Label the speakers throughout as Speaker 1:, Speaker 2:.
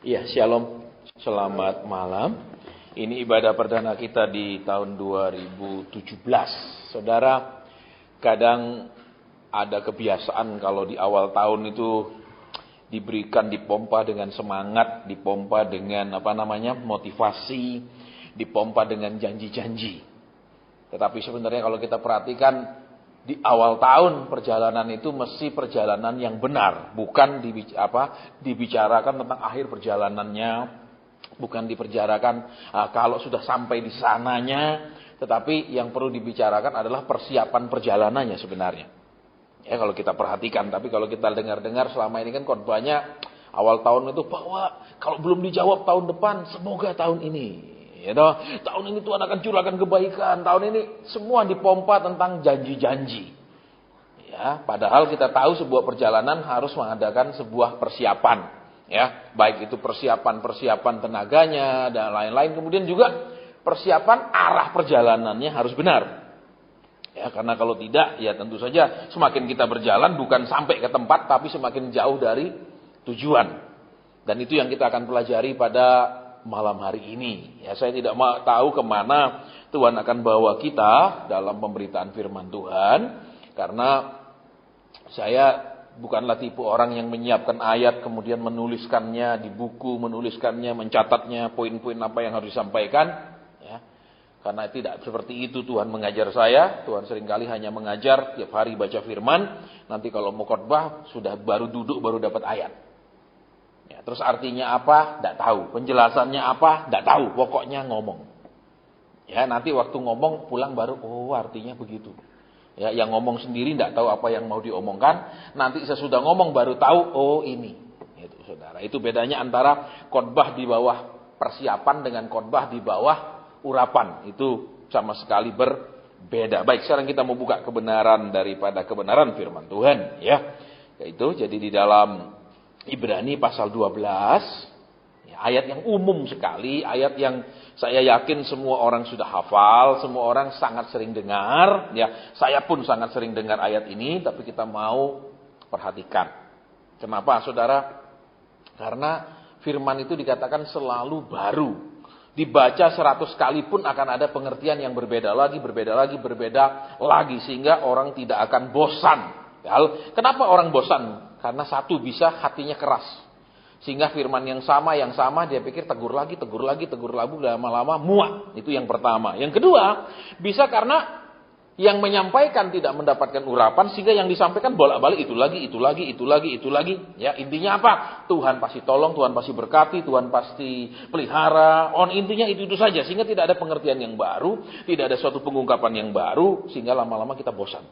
Speaker 1: Iya, shalom. Selamat malam. Ini ibadah perdana kita di tahun 2017. Saudara, kadang ada kebiasaan kalau di awal tahun itu dipompa dengan semangat, dipompa dengan motivasi, dipompa dengan janji-janji. Tetapi sebenarnya kalau kita perhatikan di awal tahun perjalanan itu mesti perjalanan yang benar, bukan dibicarakan tentang akhir perjalanannya, bukan dibicarakan kalau sudah sampai di sananya, tetapi yang perlu dibicarakan adalah persiapan perjalanannya sebenarnya. Ya kalau kita perhatikan, tapi kalau kita dengar-dengar selama ini kan khotbahnya awal tahun itu bahwa kalau belum dijawab tahun depan, semoga tahun ini. Ya toh, tahun ini Tuhan akan curahkan kebaikan. Tahun ini semua dipompa tentang janji-janji. Ya, padahal kita tahu sebuah perjalanan harus mengadakan sebuah persiapan. Ya, baik itu persiapan tenaganya dan lain-lain. Kemudian juga persiapan arah perjalanannya harus benar. Ya, karena kalau tidak, ya tentu saja semakin kita berjalan bukan sampai ke tempat, tapi semakin jauh dari tujuan. Dan itu yang kita akan pelajari pada malam hari ini. Ya, saya tidak mau tahu kemana Tuhan akan bawa kita dalam pemberitaan firman Tuhan, karena saya bukanlah tipe orang yang menyiapkan ayat kemudian menuliskannya di buku, menuliskannya, mencatatnya poin-poin apa yang harus disampaikan. Ya, karena tidak seperti itu Tuhan mengajar saya. Tuhan seringkali hanya mengajar tiap hari baca firman. Nanti kalau mau khotbah sudah baru duduk baru dapat ayat. Ya, terus artinya apa? Tidak tahu. Penjelasannya apa? Tidak tahu. Pokoknya ngomong. Ya, nanti waktu ngomong pulang baru, artinya begitu. Ya, yang ngomong sendiri tidak tahu apa yang mau diomongkan. Nanti sesudah ngomong baru tahu, ini. Itu saudara. Itu bedanya antara khotbah di bawah persiapan dengan khotbah di bawah urapan. Itu sama sekali berbeda. Baik, sekarang kita mau buka kebenaran daripada kebenaran firman Tuhan. Ya, yaitu jadi di dalam Ibrani pasal 12, ya, ayat yang umum sekali, ayat yang saya yakin semua orang sudah hafal, semua orang sangat sering dengar, ya, saya pun sangat sering dengar ayat ini, tapi kita mau perhatikan. Kenapa, saudara? Karena firman itu dikatakan selalu baru. Dibaca 100 kali pun akan ada pengertian yang berbeda lagi, sehingga orang tidak akan bosan. Kenapa orang bosan? Karena satu, bisa hatinya keras. Sehingga firman yang sama dia pikir tegur lagi, lama-lama muak. Itu yang pertama. Yang kedua, bisa karena yang menyampaikan tidak mendapatkan urapan, sehingga yang disampaikan bolak-balik itu lagi. Ya, intinya apa? Tuhan pasti tolong, Tuhan pasti berkati, Tuhan pasti pelihara. Intinya itu saja. Sehingga tidak ada pengertian yang baru, tidak ada suatu pengungkapan yang baru, sehingga lama-lama kita bosan.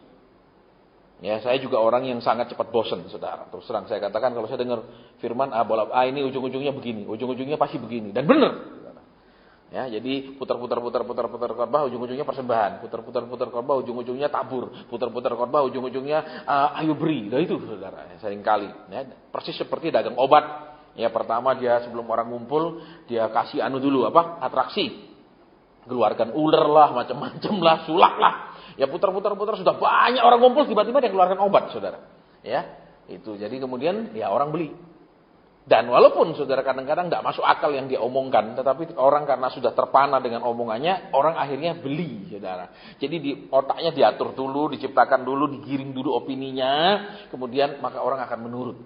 Speaker 1: Ya, saya juga orang yang sangat cepat bosan, saudara. Terus terang saya katakan kalau saya dengar firman ini ujung-ujungnya begini, ujung-ujungnya pasti begini, dan benar. Ya, jadi putar-putar khotbah, ujung-ujungnya persembahan, putar-putar khotbah, ujung-ujungnya tabur, putar-putar khotbah, ujung-ujungnya ayo beri. Nah itu, saudara, seringkali. Ya, persis seperti dagang obat. Ya, pertama dia sebelum orang ngumpul, dia kasih atraksi, keluarkan ular lah, macam-macam lah, sulap lah. Ya, putar-putar sudah banyak orang ngumpul, tiba-tiba dia keluarkan obat, saudara. Ya, itu. Jadi kemudian ya orang beli. Dan walaupun saudara kadang-kadang tidak masuk akal yang dia omongkan, tetapi orang karena sudah terpana dengan omongannya, orang akhirnya beli, saudara. Jadi di otaknya diatur dulu, diciptakan dulu, digiring dulu opininya, kemudian maka orang akan menurut.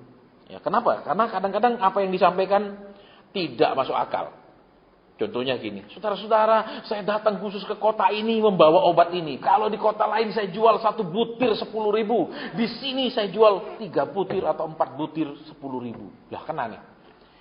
Speaker 1: Ya, kenapa? Karena kadang-kadang apa yang disampaikan tidak masuk akal. Contohnya gini, saudara-saudara, saya datang khusus ke kota ini membawa obat ini. Kalau di kota lain saya jual 1 butir 10.000. Di sini saya jual 3 butir atau 4 butir 10.000. Lah kena nih.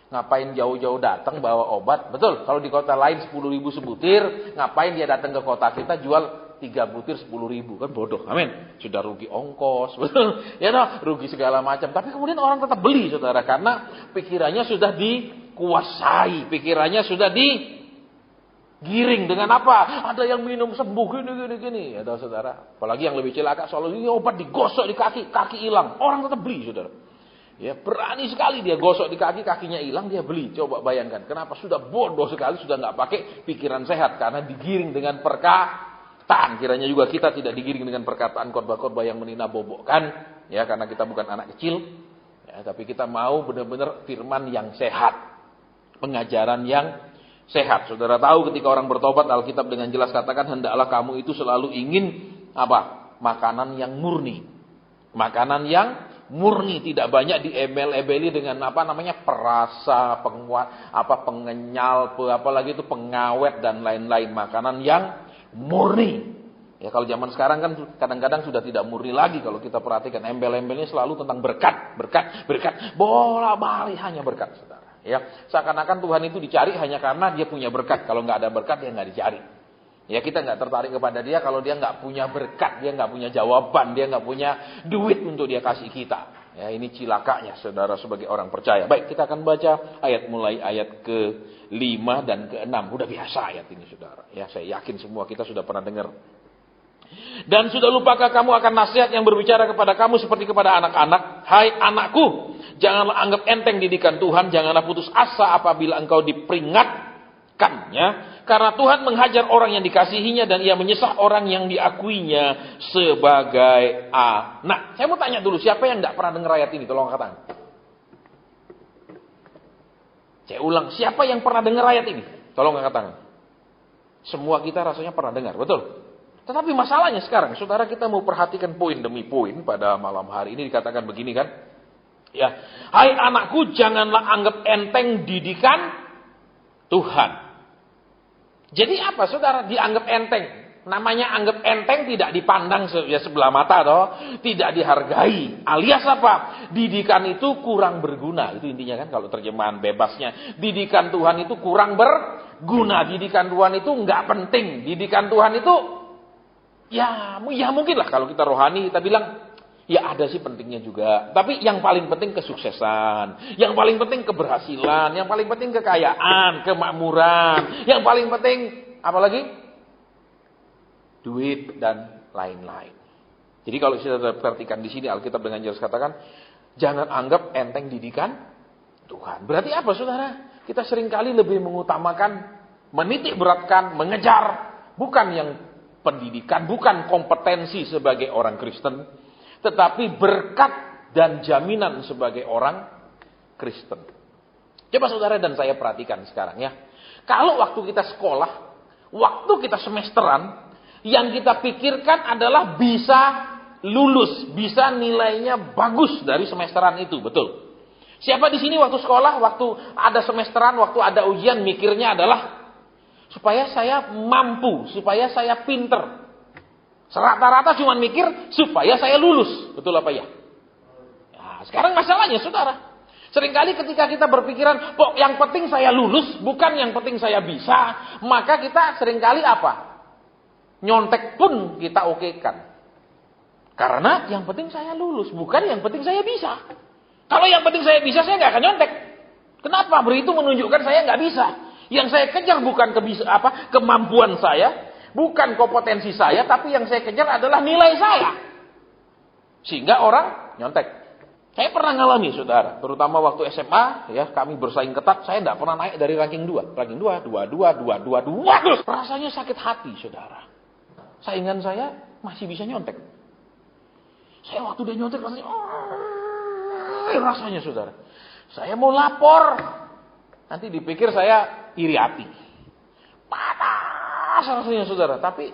Speaker 1: Ngapain jauh-jauh datang bawa obat? Betul, kalau di kota lain 10.000 sebutir, ngapain dia datang ke kota kita jual 3 butir 10.000? Kan bodoh, amin. Sudah rugi ongkos, betul. Ya no, rugi segala macam. Tapi kemudian orang tetap beli, saudara, karena pikirannya sudah dikuasai, pikirannya sudah digiring dengan apa? Ada yang minum sembuh gini. Ya tahu, saudara. Apalagi yang lebih celaka soal ini obat digosok di kaki hilang. Orang tetap beli, saudara. Ya, berani sekali dia gosok di kaki, kakinya hilang, dia beli. Coba bayangkan, kenapa? Sudah bodoh sekali, sudah nggak pakai pikiran sehat karena digiring dengan perkataan. Kiranya juga kita tidak digiring dengan perkataan khotbah-khotbah yang menina bobokkan, ya, karena kita bukan anak kecil. Ya, tapi kita mau benar-benar firman yang sehat. pengajaran yang sehat. Saudara tahu ketika orang bertobat, Alkitab dengan jelas katakan hendaklah kamu itu selalu ingin apa? Makanan yang murni. Makanan yang murni, tidak banyak diembel-embeli dengan apa namanya perasa, penguat, pengenyal, apalagi itu pengawet dan lain-lain. Makanan yang murni. Ya kalau zaman sekarang kan kadang-kadang sudah tidak murni lagi kalau kita perhatikan, embel-embelnya selalu tentang berkat, bola-balik hanya berkat, saudara. Ya, seakan-akan Tuhan itu dicari hanya karena dia punya berkat. Kalau nggak ada berkat dia nggak dicari. Ya kita nggak tertarik kepada dia kalau dia nggak punya berkat, dia nggak punya jawaban, dia nggak punya duit untuk dia kasih kita. Ya ini cilakanya saudara sebagai orang percaya. Baik, kita akan baca ayat mulai ayat ke-5 dan ke-6. Udah biasa ayat ini saudara. Ya saya yakin semua kita sudah pernah dengar. Dan sudah lupakah kamu akan nasihat yang berbicara kepada kamu seperti kepada anak-anak? Hai anakku, janganlah anggap enteng didikan Tuhan, janganlah putus asa apabila engkau diperingatkannya. Karena Tuhan menghajar orang yang dikasihinya dan ia menyesah orang yang diakuinya sebagai anak. Saya mau tanya dulu, siapa yang tidak pernah dengar ayat ini? Tolong angkat tangan. Saya ulang, siapa yang pernah dengar ayat ini? Tolong angkat tangan. Semua kita rasanya pernah dengar, betul? Tetapi masalahnya sekarang, saudara kita mau perhatikan poin demi poin pada malam hari ini dikatakan begini kan. Ya, hai anakku janganlah anggap enteng didikan Tuhan. Jadi apa saudara dianggap enteng? Namanya anggap enteng tidak dipandang sebelah mata toh, tidak dihargai. Alias apa? Didikan itu kurang berguna. Itu intinya kan kalau terjemahan bebasnya. Didikan Tuhan itu kurang berguna. Didikan Tuhan itu enggak penting. Didikan Tuhan itu ya mungkin lah kalau kita rohani kita bilang ya ada sih pentingnya juga. Tapi yang paling penting kesuksesan, yang paling penting keberhasilan, yang paling penting kekayaan, kemakmuran, yang paling penting apalagi duit dan lain-lain. Jadi kalau kita perhatikan di sini Alkitab dengan jelas katakan jangan anggap enteng didikan Tuhan. Berarti apa saudara? Kita seringkali lebih mengutamakan, menitik beratkan, mengejar bukan yang pendidikan, bukan kompetensi sebagai orang Kristen, tetapi berkat dan jaminan sebagai orang Kristen. Coba saudara dan saya perhatikan sekarang ya. Kalau waktu kita sekolah, waktu kita semesteran, yang kita pikirkan adalah bisa lulus, bisa nilainya bagus dari semesteran itu, betul? Siapa di sini waktu sekolah, waktu ada semesteran, waktu ada ujian mikirnya adalah supaya saya mampu, supaya saya pinter. Rata-rata cuma mikir supaya saya lulus. Betul apa ya? Nah, sekarang masalahnya saudara. Seringkali ketika kita berpikiran, kok yang penting saya lulus, bukan yang penting saya bisa. Maka kita seringkali apa? Nyontek pun kita okekan. Karena yang penting saya lulus, bukan yang penting saya bisa. Kalau yang penting saya bisa, saya nggak akan nyontek. Kenapa? Itu menunjukkan saya nggak bisa. Yang saya kejar bukan kemampuan saya, bukan kompetensi saya, tapi yang saya kejar adalah nilai saya. Sehingga orang nyontek. Saya pernah ngalami saudara, terutama waktu SMA, ya kami bersaing ketat, saya tidak pernah naik dari ranking 2. Ranking 2, 2. Rasanya sakit hati saudara. Saingan saya masih bisa nyontek. Saya waktu dia nyontek rasanya saudara. Saya mau lapor, nanti dipikir saya iri hati. Panas rasanya saudara. Tapi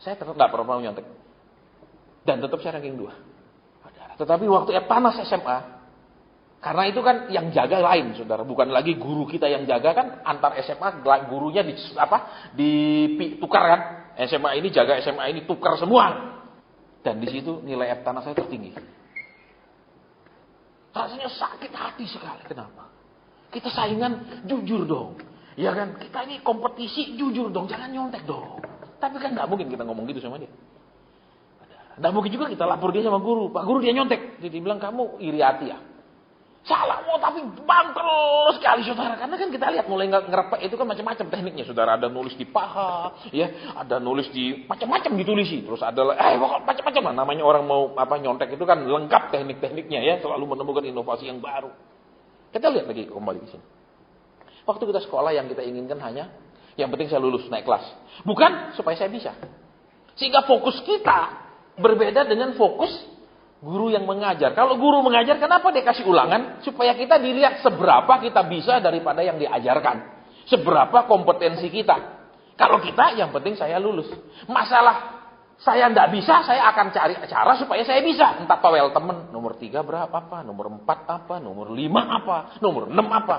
Speaker 1: saya tetap tidak pernah mau nyontek. Dan tetap saya ranking 2. Tetapi waktu panas SMA, karena itu kan yang jaga lain saudara. Bukan lagi guru kita yang jaga kan. Antar SMA gurunya ditukar kan. SMA ini jaga SMA ini tukar semua. Dan di situ nilai tanah saya tertinggi. Rasanya sakit hati sekali. Kenapa? Kita saingan jujur dong. Ya kan? Kita ini kompetisi jujur dong. Jangan nyontek dong. Tapi kan gak mungkin kita ngomong gitu sama dia. Gak mungkin juga kita lapor dia sama guru. Pak guru dia nyontek. Dia bilang kamu iri hati ya. Salah. Tapi bantel sekali saudara. Karena kan kita lihat mulai ngerepek itu kan macam-macam tekniknya saudara. Ada nulis di paha. Ya. Ada nulis di macam-macam ditulisi. Terus ada macam-macam lah. Namanya orang mau nyontek itu kan lengkap teknik-tekniknya ya. Selalu menemukan inovasi yang baru. Kita lihat lagi kembali di sini. Waktu kita sekolah yang kita inginkan hanya yang penting saya lulus naik kelas. Bukan supaya saya bisa. Sehingga fokus kita berbeda dengan fokus Guru yang mengajar. Kalau guru mengajar, kenapa dia kasih ulangan? Supaya kita dilihat seberapa kita bisa daripada yang diajarkan. Seberapa kompetensi kita. Kalau kita, yang penting saya lulus. Masalah saya tidak bisa, saya akan cari cara supaya saya bisa. Entah towel temen, nomor 3 berapa apa, nomor 4 apa, nomor 5 apa, nomor 6 apa.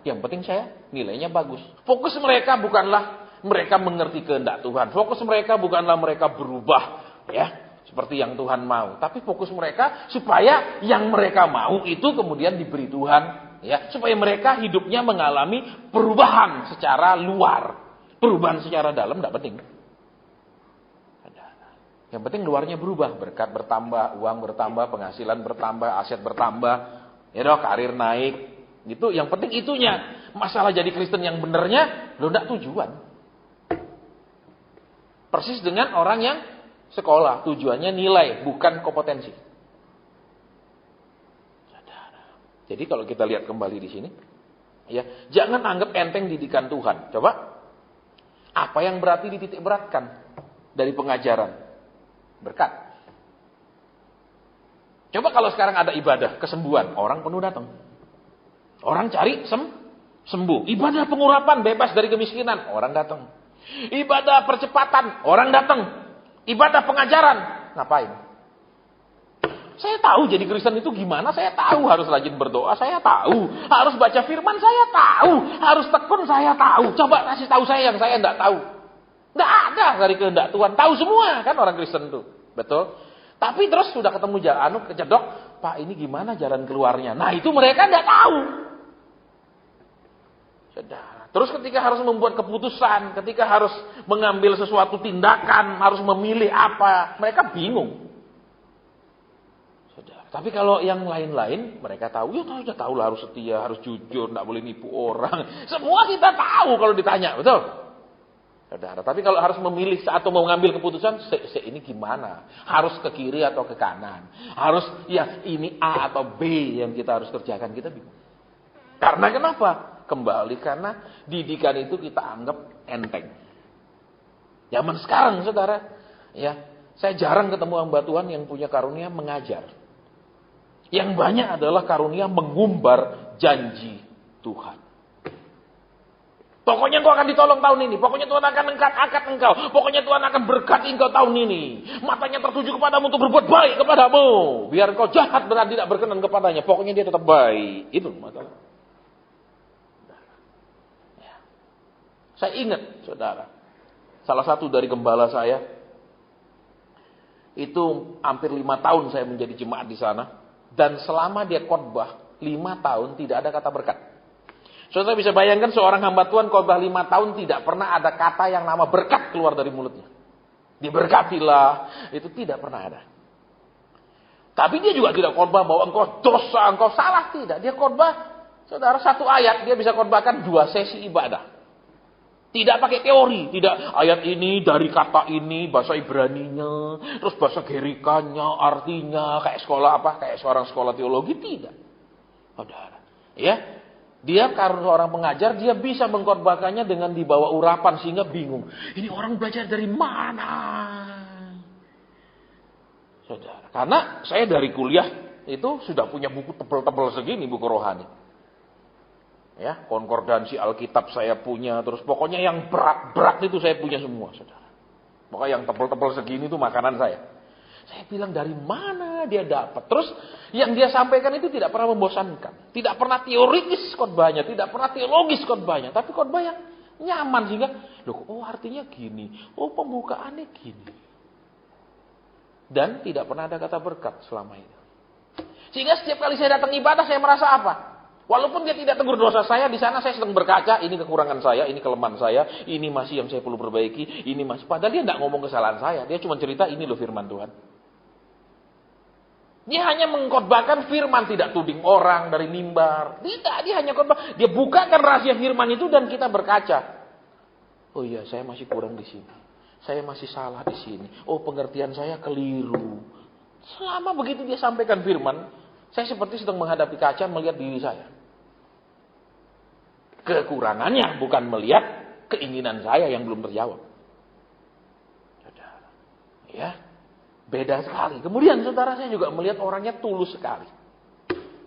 Speaker 1: Yang penting saya nilainya bagus. Fokus mereka bukanlah mereka mengerti kehendak Tuhan. Fokus mereka bukanlah mereka berubah, ya, seperti yang Tuhan mau. Tapi fokus mereka supaya yang mereka mau itu kemudian diberi Tuhan, ya, supaya mereka hidupnya mengalami perubahan secara luar. Perubahan secara dalam tidak penting. Yang penting luarnya berubah, berkat bertambah, uang bertambah, penghasilan bertambah, aset bertambah, ya dong, karir naik. Itu yang penting itunya. Masalah jadi Kristen yang benernya lo enggak tujuan. Persis dengan orang yang sekolah, tujuannya nilai, bukan kompetensi. Jadi kalau kita lihat kembali di sini, ya, jangan anggap enteng didikan Tuhan. Coba, apa yang berarti dititik beratkan dari pengajaran? Berkat. Coba kalau sekarang ada ibadah kesembuhan, orang penuh datang. Orang cari sembuh. Ibadah pengurapan, bebas dari kemiskinan, orang datang. Ibadah percepatan, orang datang. Ibadah pengajaran, ngapain? Saya tahu jadi Kristen itu gimana, saya tahu harus rajin berdoa, saya tahu. Harus baca firman, saya tahu. Harus tekun, saya tahu. Coba kasih tahu saya yang saya tidak tahu. Tidak ada dari kehendak Tuhan. Tahu semua kan orang Kristen itu. Betul? Tapi terus sudah ketemu jalan, kecedok, Pak ini gimana jalan keluarnya? Nah itu mereka tidak tahu. Saudara. Terus ketika harus membuat keputusan, ketika harus mengambil sesuatu tindakan, harus memilih apa, mereka bingung. Saudara. Tapi kalau yang lain-lain, mereka tahu, ya sudah tahu lah harus setia, harus jujur, tidak boleh nipu orang. Semua kita tahu kalau ditanya, betul? Saudara. Tapi kalau harus memilih atau mau mengambil keputusan, ini gimana? Harus ke kiri atau ke kanan? Harus ya ini A atau B yang kita harus kerjakan, kita bingung. Karena kenapa? Kembali karena didikan itu kita anggap enteng. Zaman sekarang, saudara, ya, saya jarang ketemu hamba Tuhan yang punya karunia mengajar. Yang banyak adalah karunia mengumbar janji Tuhan. Pokoknya engkau akan ditolong tahun ini. Pokoknya Tuhan akan angkat engkau. Pokoknya Tuhan akan berkati engkau tahun ini. Matanya tertuju kepadamu untuk berbuat baik kepadamu. Biar engkau jahat dan tidak berkenan kepadanya. Pokoknya dia tetap baik. Itu masalah. Saya ingat, saudara, salah satu dari gembala saya, itu hampir 5 tahun saya menjadi jemaat di sana. Dan selama dia khotbah 5 tahun tidak ada kata berkat. Saudara bisa bayangkan seorang hamba Tuhan khotbah 5 tahun tidak pernah ada kata yang nama berkat keluar dari mulutnya. Diberkatilah, itu tidak pernah ada. Tapi dia juga tidak khotbah bahwa engkau dosa, engkau salah, tidak. Dia khotbah, saudara, 1 ayat, dia bisa khotbahkan 2 sesi ibadah. Tidak pakai teori, tidak ayat ini dari kata ini, bahasa Ibraninya, terus bahasa Gerikanya, artinya, kayak sekolah apa, kayak seorang sekolah teologi, tidak. Saudara, ya, dia karena seorang pengajar, dia bisa mengkhotbahkannya dengan dibawa urapan sehingga bingung. Ini orang belajar dari mana? Saudara, karena saya dari kuliah itu sudah punya buku tebal-tebal segini, buku rohani. Ya, konkordansi Alkitab saya punya, terus pokoknya yang berat-berat itu saya punya semua, saudara. Pokoknya yang tebal-tebal segini itu makanan saya. Saya bilang dari mana dia dapat? Terus yang dia sampaikan itu tidak pernah membosankan, tidak pernah teoritis khotbahnya, tidak pernah teologis khotbahnya, tapi khotbah yang nyaman sehingga, loh, oh artinya gini, oh pembukaannya gini. Dan tidak pernah ada kata berkat selama itu. Sehingga setiap kali saya datang ibadah saya merasa apa? Walaupun dia tidak tegur dosa saya, di sana saya sedang berkaca, ini kekurangan saya, ini kelemahan saya, ini masih yang saya perlu perbaiki, ini masih. Padahal dia tidak ngomong kesalahan saya, dia cuma cerita ini loh firman Tuhan. Dia hanya mengkhotbahkan firman, tidak tuding orang dari mimbar. Tidak, dia hanya khotbah. Dia bukakan rahasia firman itu dan kita berkaca. Oh iya, saya masih kurang di sini. Saya masih salah di sini. Oh, pengertian saya keliru. Selama begitu dia sampaikan firman, saya seperti sedang menghadapi kaca melihat diri saya. Kekurangannya bukan melihat keinginan saya yang belum terjawab. Ya, Beda sekali. Kemudian saudara, saya juga melihat orangnya tulus sekali.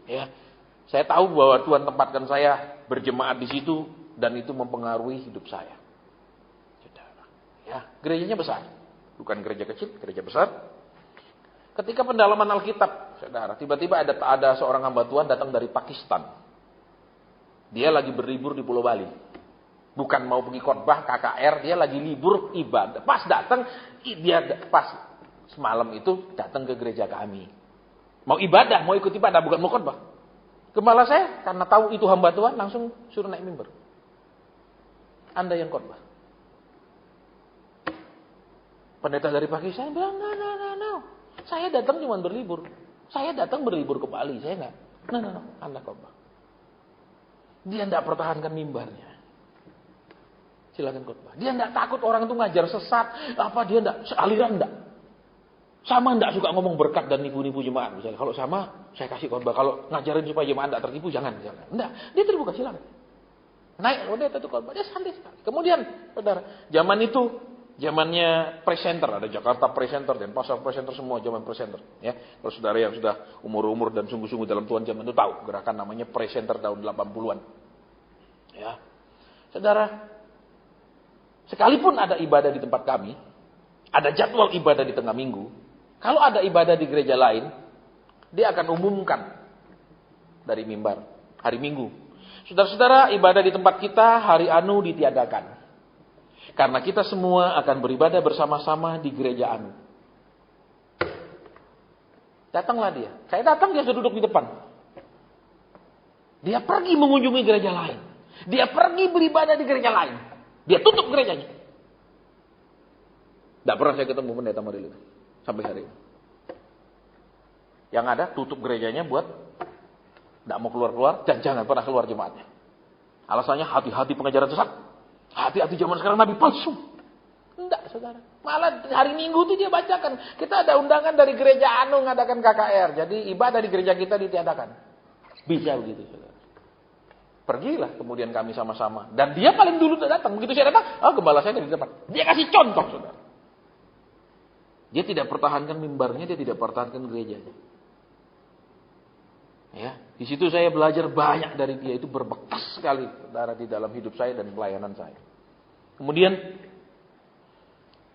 Speaker 1: Ya, saya tahu bahwa Tuhan tempatkan saya berjemaat di situ dan itu mempengaruhi hidup saya. Saudara, ya, gerejanya besar, bukan gereja kecil, gereja besar. Ketika pendalaman Alkitab, saudara, tiba-tiba ada seorang hamba Tuhan datang dari Pakistan. Dia lagi berlibur di Pulau Bali. Bukan mau pergi khotbah KKR, dia lagi libur ibadah. Pas datang, pas semalam itu datang ke gereja kami. Mau ibadah, mau ikut ibadah, bukan mau khotbah. Gembala saya, karena tahu itu hamba Tuhan, langsung suruh naik mimbar. Anda yang khotbah. Pendeta dari Pakistan bilang, no. Saya datang cuma berlibur. Saya datang berlibur ke Bali, saya enggak. No, Anda khotbah. Dia enggak pertahankan mimbarnya. Silakan khotbah. Dia enggak takut orang itu ngajar sesat, dia enggak, aliran enggak. Sama enggak suka ngomong berkat dan nipu-nipu jemaat misalnya. Kalau sama, saya kasih khotbah. Kalau ngajarin supaya jemaat enggak tertipu, jangan misalnya. Enggak, dia terbuka, silakan. Naik, dia itu khotbah, dia santai sekali. Kemudian, saudara, zaman itu, zamannya presenter, ada Jakarta presenter dan pasar presenter, semua zaman presenter. Ya, kalau saudara yang sudah umur-umur dan sungguh-sungguh dalam Tuhan zaman itu tahu gerakan namanya presenter tahun 80-an. Ya, saudara, sekalipun ada ibadah di tempat kami, ada jadwal ibadah di tengah minggu. Kalau ada ibadah di gereja lain, dia akan umumkan dari mimbar hari Minggu. Saudara-saudara, ibadah di tempat kita hari anu ditiadakan. Karena kita semua akan beribadah bersama-sama di gereja anu. Datanglah dia. Saya datang, dia sudah duduk di depan. Dia pergi mengunjungi gereja lain. Dia pergi beribadah di gereja lain. Dia tutup gerejanya. Tidak pernah saya ketemu pendeta model itu. Sampai hari ini. Yang ada tutup gerejanya buat tidak mau keluar-keluar dan jangan pernah keluar jemaatnya. Alasannya hati-hati pengajaran sesat. Hati-hati zaman sekarang nabi palsu. Enggak, saudara. Malah hari Minggu itu dia bacakan. Kita ada undangan dari gereja anu ngadakan KKR. Jadi ibadah di gereja kita ditiadakan. Bisa begitu, saudara. Pergilah kemudian kami sama-sama. Dan dia paling dulu datang. Begitu saya datang, gembala saya di depan. Dia kasih contoh, saudara. Dia tidak pertahankan mimbarnya, dia tidak pertahankan gerejanya. Ya, di situ saya belajar banyak dari dia, itu berbekas sekali saudara di dalam hidup saya dan pelayanan saya. Kemudian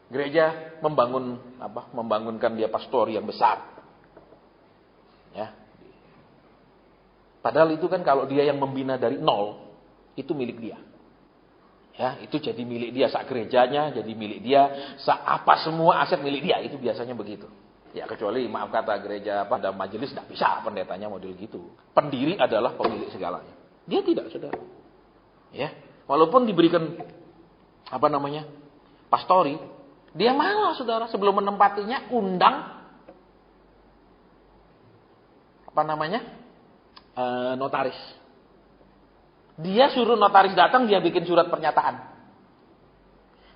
Speaker 1: gereja membangunkan dia pastor yang besar. Ya. Padahal itu kan kalau dia yang membina dari nol, itu milik dia. Ya, itu jadi milik dia, sak gerejanya jadi milik dia, apa semua aset milik dia, itu biasanya begitu. Ya, kecuali maaf kata gereja pada majelis tidak bisa pendetanya model gitu. Pendiri adalah pemilik segalanya. Dia tidak, saudara. Ya, walaupun diberikan pastori, dia malah saudara sebelum menempatinya undang notaris. Dia suruh notaris datang, dia bikin surat pernyataan.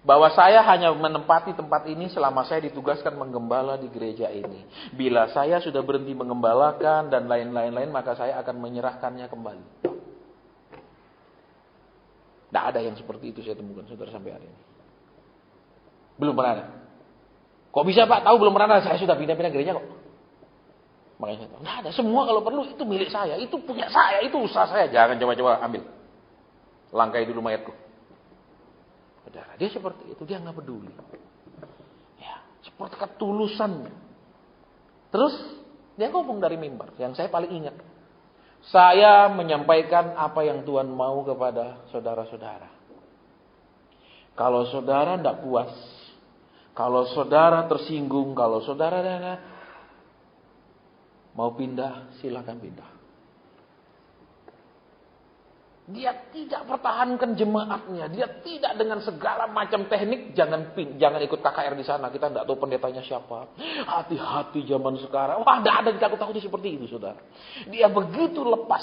Speaker 1: Bahwa saya hanya menempati tempat ini selama saya ditugaskan menggembala di gereja ini. Bila saya sudah berhenti mengembalakan dan lain-lain, maka saya akan menyerahkannya kembali. Tidak ada yang seperti itu saya temukan, saudara, sampai hari ini. Belum pernah ada. Kok bisa Pak? Tahu belum pernah ada, saya sudah pindah-pindah gereja kok. Makanya saya tahu. Tidak ada, semua kalau perlu itu milik saya, itu punya saya, itu usaha saya. Jangan coba-coba ambil. Langkai dulu mayatku. Saudara, dia seperti itu, dia nggak peduli. Ya, seperti ketulusannya. Terus dia ngomong dari mimbar, yang saya paling ingat. Saya menyampaikan apa yang Tuhan mau kepada saudara-saudara. Kalau saudara tidak puas, kalau saudara tersinggung, kalau saudara mau pindah, silakan pindah. Dia tidak pertahankan jemaatnya. Dia tidak dengan segala macam teknik. Jangan ikut KKR di sana. Kita tidak tahu pendetanya siapa. Hati-hati zaman sekarang. Wah, tidak ada ditakut-takuti seperti itu, saudara. Dia begitu lepas.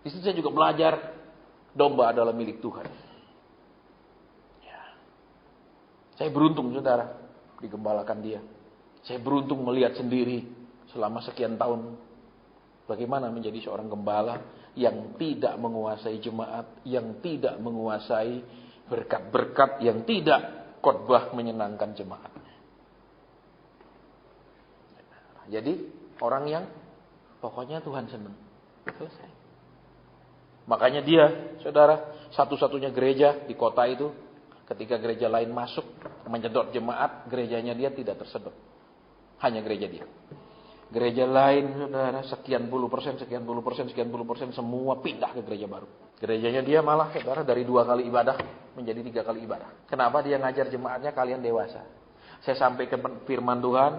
Speaker 1: Di situ saya juga belajar domba adalah milik Tuhan. Ya. Saya beruntung, saudara, digembalakan dia. Saya beruntung melihat sendiri selama sekian tahun bagaimana menjadi seorang gembala yang tidak menguasai jemaat, yang tidak menguasai berkat-berkat, yang tidak khotbah menyenangkan jemaat. Jadi orang yang pokoknya Tuhan senang. Selesai. Makanya dia, saudara, satu-satunya gereja di kota itu, ketika gereja lain masuk menyedot jemaat, gerejanya dia tidak tersedot. Hanya gereja dia. Gereja lain, saudara, sekian puluh persen, semua pindah ke gereja baru. Gerejanya dia malah, saudara, dari 2 kali ibadah menjadi 3 kali ibadah. Kenapa dia ngajar jemaatnya? Kalian dewasa. Saya sampaikan firman Tuhan,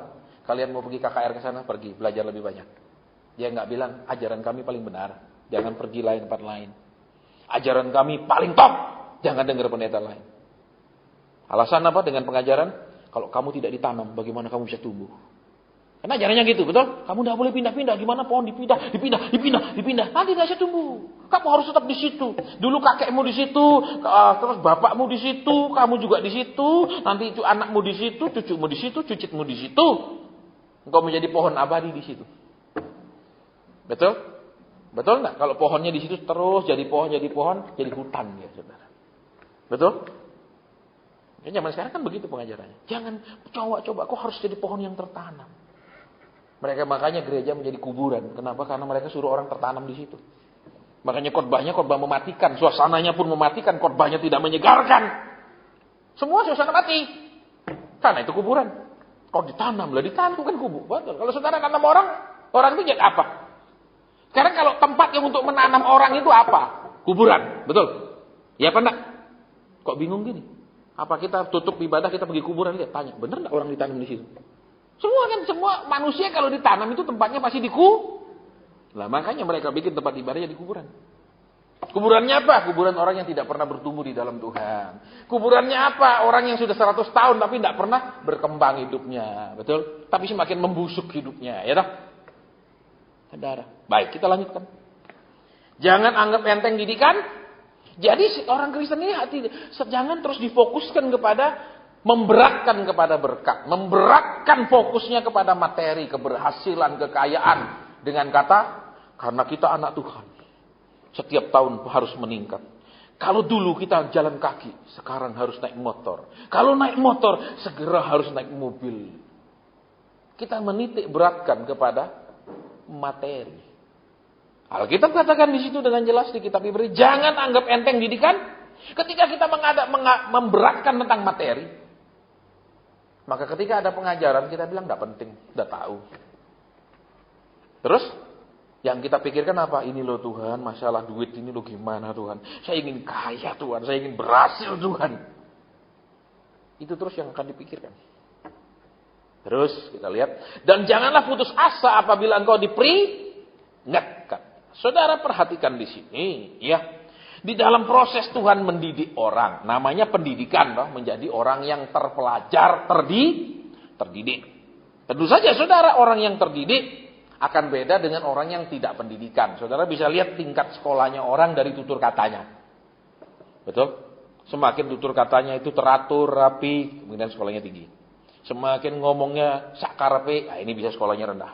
Speaker 1: kalian mau pergi KKR ke sana, pergi, belajar lebih banyak. Dia nggak bilang, ajaran kami paling benar, jangan pergi tempat lain. Ajaran kami paling top, jangan dengar pendeta lain. Alasan apa dengan pengajaran? Kalau kamu tidak ditanam, bagaimana kamu bisa tumbuh? Karena ajarannya gitu, betul? Kamu tidak boleh pindah-pindah. Gimana pohon dipindah. Nanti tidak bisa tumbuh. Kamu harus tetap di situ. Dulu kakekmu di situ, terus bapakmu di situ, kamu juga di situ. Nanti anakmu di situ, cucumu di situ, cucitmu di situ. Engkau menjadi pohon abadi di situ. Betul? Betul nggak? Kalau pohonnya di situ terus jadi pohon, jadi hutan ya, saudara. Betul? Ya, zaman sekarang kan begitu pengajarannya. Jangan coba kok harus jadi pohon yang tertanam. Makanya gereja menjadi kuburan. Kenapa? Karena mereka suruh orang tertanam di situ. Makanya khotbah mematikan, suasananya pun mematikan, khotbahnya tidak menyegarkan. Semua suasana mati. Karena itu kuburan. Kalau ditanam kan kubur. Betul. Kalau saudara tanam orang itu jadi apa? Sekarang kalau tempat yang untuk menanam orang itu apa? Kuburan. Betul? Ya apa enggak? Kok bingung gini? Apa kita tutup ibadah, kita pergi kuburan, lihat, tanya, benar enggak orang ditanam di situ? Semua manusia kalau ditanam itu tempatnya pasti Lah makanya mereka bikin tempat ibadahnya di kuburan. Kuburannya apa? Kuburan orang yang tidak pernah bertumbuh di dalam Tuhan. Kuburannya apa? Orang yang sudah 100 tahun tapi tidak pernah berkembang hidupnya. Betul? Tapi semakin membusuk hidupnya. Ya toh? Saudara. Baik, kita lanjutkan. Jangan anggap enteng didikan. Jadi orang Kristen ini jangan terus difokuskan kepada memberatkan kepada berkat, memberatkan fokusnya kepada materi, keberhasilan, kekayaan dengan kata karena kita anak Tuhan. Setiap tahun harus meningkat. Kalau dulu kita jalan kaki, sekarang harus naik motor. Kalau naik motor, segera harus naik mobil. Kita menitik beratkan kepada materi. Alkitab katakan di situ dengan jelas di kitab Ibrani, jangan anggap enteng didikan. Ketika kita memberatkan tentang materi, maka ketika ada pengajaran kita bilang tidak penting, tidak tahu. Terus yang kita pikirkan apa? Ini loh Tuhan, masalah duit ini loh gimana Tuhan? Saya ingin kaya Tuhan, saya ingin berhasil Tuhan. Itu terus yang akan dipikirkan. Terus kita lihat, dan janganlah putus asa apabila engkau diperingatkan. Saudara perhatikan di sini, ya. Di dalam proses Tuhan mendidik orang, namanya pendidikan, menjadi orang yang terpelajar, terdidik. Tentu saja saudara, orang yang terdidik akan beda dengan orang yang tidak pendidikan. Saudara bisa lihat tingkat sekolahnya orang dari tutur katanya. Betul? Semakin tutur katanya itu teratur, rapi, kemudian sekolahnya tinggi. Semakin ngomongnya sakarepe, ini bisa sekolahnya rendah.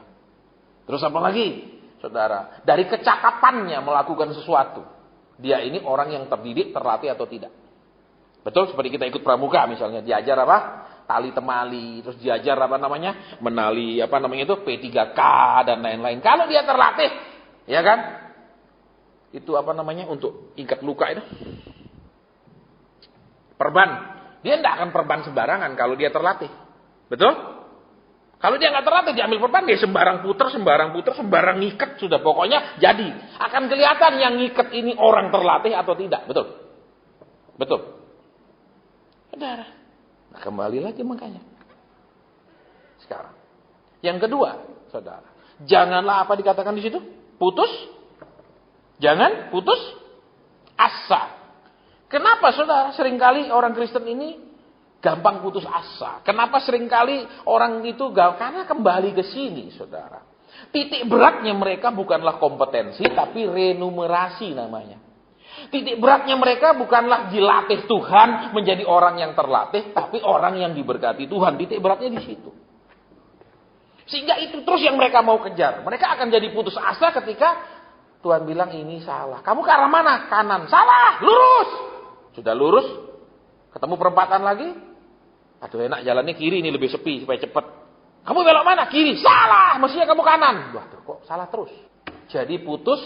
Speaker 1: Terus apa lagi? Saudara, dari kecakapannya melakukan sesuatu. Dia ini orang yang terdidik, terlatih atau tidak. Betul, seperti kita ikut pramuka misalnya. Diajar apa? Tali temali. Terus diajar apa namanya? Menali apa namanya itu? P3K dan lain-lain. Kalau dia terlatih, ya kan? Itu apa namanya? Untuk ikat luka itu. Perban. Dia tidak akan perban sembarangan kalau dia terlatih. Betul? Kalau dia nggak terlatih, diambil perban, dia sembarang puter, sembarang ngikat, sudah pokoknya jadi. Akan kelihatan yang ngikat ini orang terlatih atau tidak, betul? Betul. Saudara, nah, kembali lagi makanya. Sekarang, yang kedua, saudara, janganlah apa dikatakan di situ? Putus. Jangan putus asa. Kenapa saudara? Seringkali orang Kristen ini gampang putus asa. Kenapa seringkali orang itu karena kembali ke sini, saudara. Titik beratnya mereka bukanlah kompetensi, tapi renumerasi namanya. Titik beratnya mereka bukanlah dilatih Tuhan menjadi orang yang terlatih, tapi orang yang diberkati Tuhan. Titik beratnya di situ. Sehingga itu terus yang mereka mau kejar. Mereka akan jadi putus asa ketika Tuhan bilang ini salah. Kamu ke arah mana? Kanan. Salah. Lurus. Sudah lurus. Ketemu perempatan lagi. Aduh enak jalannya kiri ini lebih sepi supaya cepat. Kamu belok mana? Kiri. Salah, mestinya kamu kanan. Wah, kok salah terus. Jadi putus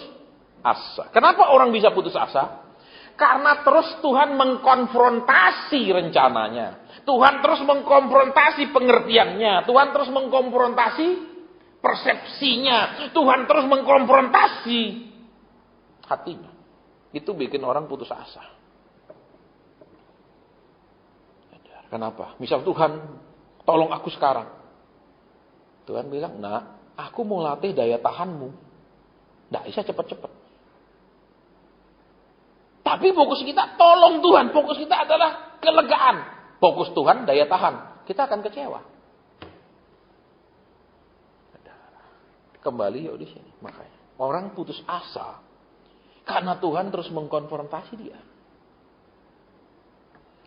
Speaker 1: asa. Kenapa orang bisa putus asa? Karena terus Tuhan mengkonfrontasi rencananya. Tuhan terus mengkonfrontasi pengertiannya. Tuhan terus mengkonfrontasi persepsinya. Tuhan terus mengkonfrontasi hatinya. Itu bikin orang putus asa. Kenapa? Misal Tuhan, tolong aku sekarang. Tuhan bilang, nah, aku mau latih daya tahanmu. Nggak bisa cepat-cepat. Tapi fokus kita, tolong Tuhan. Fokus kita adalah kelegaan. Fokus Tuhan, daya tahan. Kita akan kecewa. Kembali yuk di sini. Makanya orang putus asa karena Tuhan terus mengkonfrontasi dia.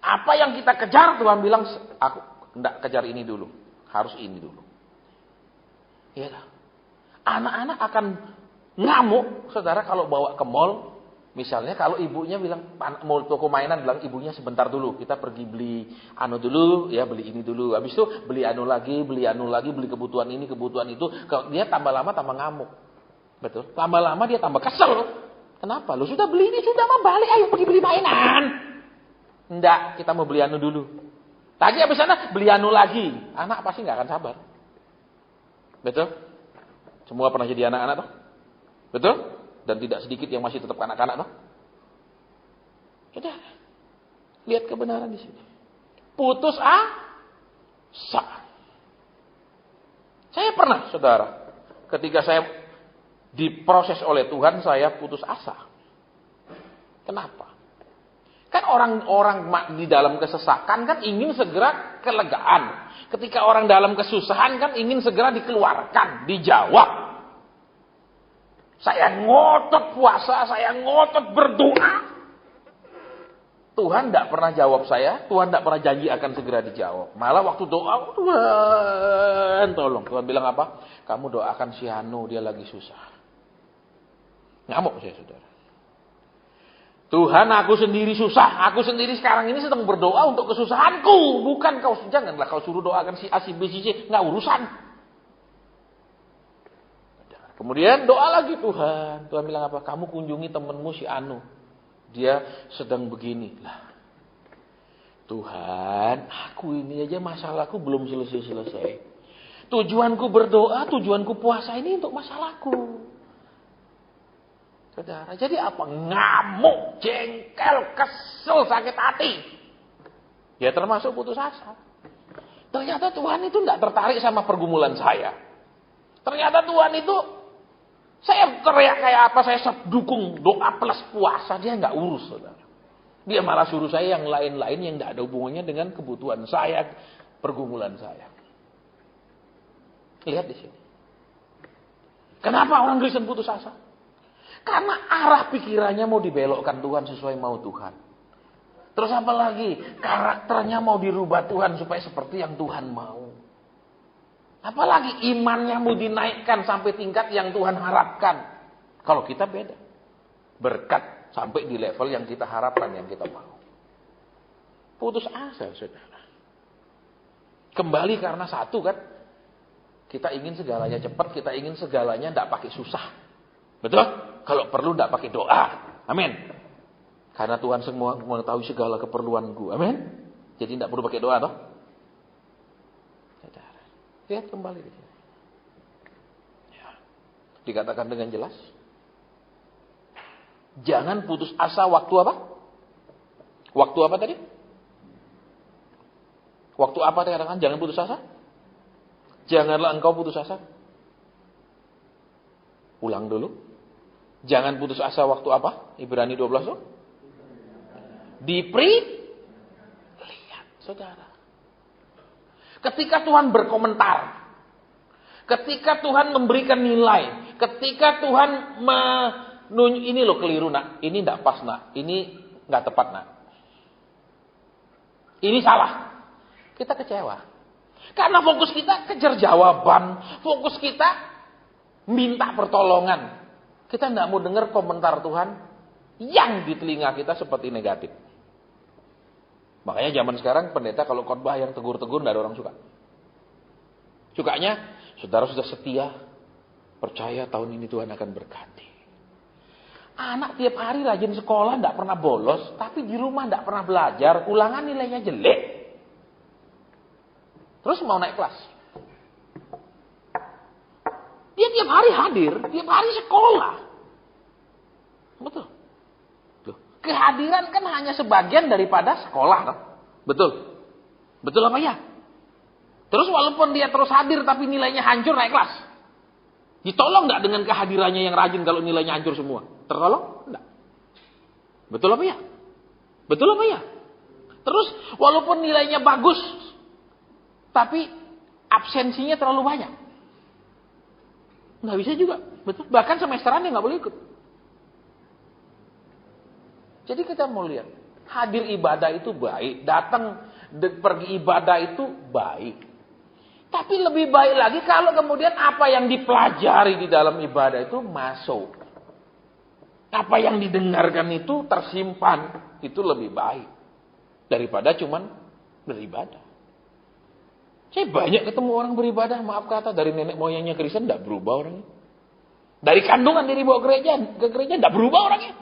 Speaker 1: Apa yang kita kejar, Tuhan bilang, aku enggak kejar ini dulu. Harus ini dulu. Iya. Anak-anak akan ngamuk, saudara, kalau bawa ke mall. Misalnya kalau ibunya bilang, mau toko mainan, bilang ibunya sebentar dulu. Kita pergi beli anu dulu, ya beli ini dulu. Habis itu beli anu lagi, beli kebutuhan ini, kebutuhan itu. Kalau dia tambah lama tambah ngamuk. Betul. Tambah lama dia tambah kesel. Kenapa? Lu sudah beli ini, sudah mau balik, ayo pergi beli mainan. Enggak, kita mau beli anu dulu. Lagi habis sana beli anu lagi. Anak pasti nggak akan sabar. Betul? Semua pernah jadi anak-anak toh? Betul? Dan tidak sedikit yang masih tetap kanak-kanak toh? Sudah. Lihat kebenaran di sini. Putus asa. Saya pernah, saudara, ketika saya diproses oleh Tuhan, saya putus asa. Kenapa? Kan orang-orang di dalam kesesakan kan ingin segera kelegaan. Ketika orang dalam kesusahan kan ingin segera dikeluarkan, dijawab. Saya ngotot puasa, saya ngotot berdoa. Tuhan tidak pernah jawab saya, Tuhan tidak pernah janji akan segera dijawab. Malah waktu doa, Tuhan tolong. Tuhan bilang apa? Kamu doakan si Hanu, dia lagi susah. Ngamuk saya, saudara. Tuhan, aku sendiri susah. Aku sendiri sekarang ini sedang berdoa untuk kesusahanku. Bukan kau, janganlah kau suruh doakan si A, si B, si C. Nggak urusan. Kemudian doa lagi Tuhan. Tuhan bilang apa? Kamu kunjungi temanmu si Anu. Dia sedang begini. Lah, Tuhan, aku ini aja masalahku belum selesai-selesai. Tujuanku berdoa, tujuanku puasa ini untuk masalahku. Saudara, jadi apa? Ngamuk, jengkel, kesel, sakit hati. Ya termasuk putus asa. Ternyata Tuhan itu tidak tertarik sama pergumulan saya. Ternyata Tuhan itu, saya teriak kayak apa, saya dukung doa plus puasa, dia nggak urus, saudara. Dia malah suruh saya yang lain-lain yang tidak ada hubungannya dengan kebutuhan saya, pergumulan saya. Lihat di sini. Kenapa orang Kristen putus asa? Karena arah pikirannya mau dibelokkan Tuhan sesuai mau Tuhan. Terus apa lagi? Karakternya mau dirubah Tuhan supaya seperti yang Tuhan mau. Apalagi imannya mau dinaikkan sampai tingkat yang Tuhan harapkan. Kalau kita beda. Berkat sampai di level yang kita harapkan, yang kita mau. Putus asa, saudara. Kembali karena satu kan. Kita ingin segalanya cepat, kita ingin segalanya tidak pakai susah. Betul? Kalau perlu tidak pakai doa. Amin. Karena Tuhan semua mengetahui segala keperluanku. Amin. Jadi tidak perlu pakai doa toh. Lihat kembali di sini. Ya. Dikatakan dengan jelas. Jangan putus asa waktu apa? Waktu apa tadi? Waktu apa dikatakan jangan putus asa? Janganlah engkau putus asa. Ulang dulu. Jangan putus asa waktu apa? Ibrani 12 loh. Lihat, saudara. Ketika Tuhan berkomentar, ketika Tuhan memberikan nilai, ketika Tuhan ini loh keliru nak, ini tidak pas nak, ini nggak tepat nak, ini salah, kita kecewa. Karena fokus kita kejar jawaban, fokus kita minta pertolongan. Kita tidak mau dengar komentar Tuhan yang di telinga kita seperti negatif. Makanya zaman sekarang pendeta kalau khotbah yang tegur-tegur tidak ada orang suka. Sukanya, saudara sudah setia, percaya tahun ini Tuhan akan berkati. Anak tiap hari rajin sekolah, tidak pernah bolos, tapi di rumah tidak pernah belajar, ulangan nilainya jelek. Terus mau naik kelas. Dia tiap hari hadir, tiap hari sekolah. Betul. Loh, kehadiran kan hanya sebagian daripada sekolah. Kan? Betul. Betul apa ya? Terus walaupun dia terus hadir tapi nilainya hancur naik kelas. Ditolong enggak dengan kehadirannya yang rajin kalau nilainya hancur semua? Tertolong? Enggak. Betul apa ya? Betul apa ya? Terus walaupun nilainya bagus tapi absensinya terlalu banyak. Enggak bisa juga. Betul. Bahkan semesteran dia enggak boleh ikut. Jadi kita mau lihat, hadir ibadah itu baik, datang pergi ibadah itu baik. Tapi lebih baik lagi kalau kemudian apa yang dipelajari di dalam ibadah itu masuk. Apa yang didengarkan itu tersimpan. Itu lebih baik. Daripada cuman beribadah. Saya banyak ketemu orang beribadah, maaf kata, dari nenek moyangnya Kristen tidak berubah orangnya. Dari kandungan diri bawa ke gereja tidak berubah orangnya.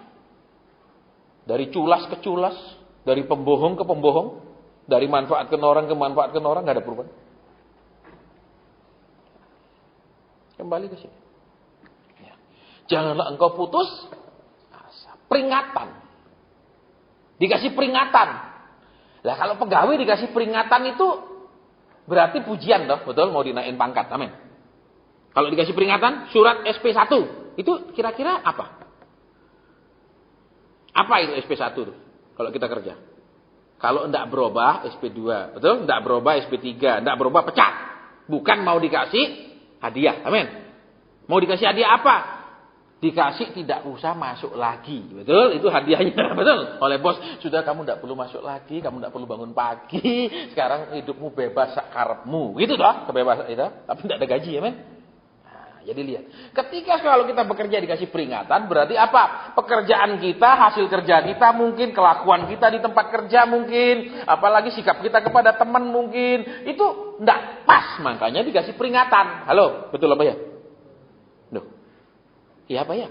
Speaker 1: Dari culas ke culas, dari pembohong ke pembohong, dari manfaatkan orang ke manfaatkan orang, nggak ada perubahan. Kembali ke sini. Ya. Janganlah engkau putus asa. Peringatan. Dikasih peringatan. Lah kalau pegawai dikasih peringatan itu berarti pujian toh, betul? Mau dinaikin pangkat, amin. Kalau dikasih peringatan, surat SP1 itu kira-kira apa? Apa itu SP1 tuh? Kalau kita kerja. Kalau enggak berubah SP2, betul? Enggak berubah SP3, enggak berubah pecat. Bukan mau dikasih hadiah, amin. Mau dikasih hadiah apa? Dikasih tidak usah masuk lagi, betul? Itu hadiahnya, betul? Oleh bos, sudah kamu tidak perlu masuk lagi, kamu tidak perlu bangun pagi, sekarang hidupmu bebas sakarepmu, gitu toh? Kebebasan itu, tapi tidak ada gaji, amin. Nah, jadi lihat, ketika kalau kita bekerja dikasih peringatan, berarti apa? Pekerjaan kita, hasil kerja kita mungkin, kelakuan kita di tempat kerja mungkin, apalagi sikap kita kepada teman mungkin, itu tidak pas, makanya dikasih peringatan. Halo, betul apa ya? Loh, iya apa ya?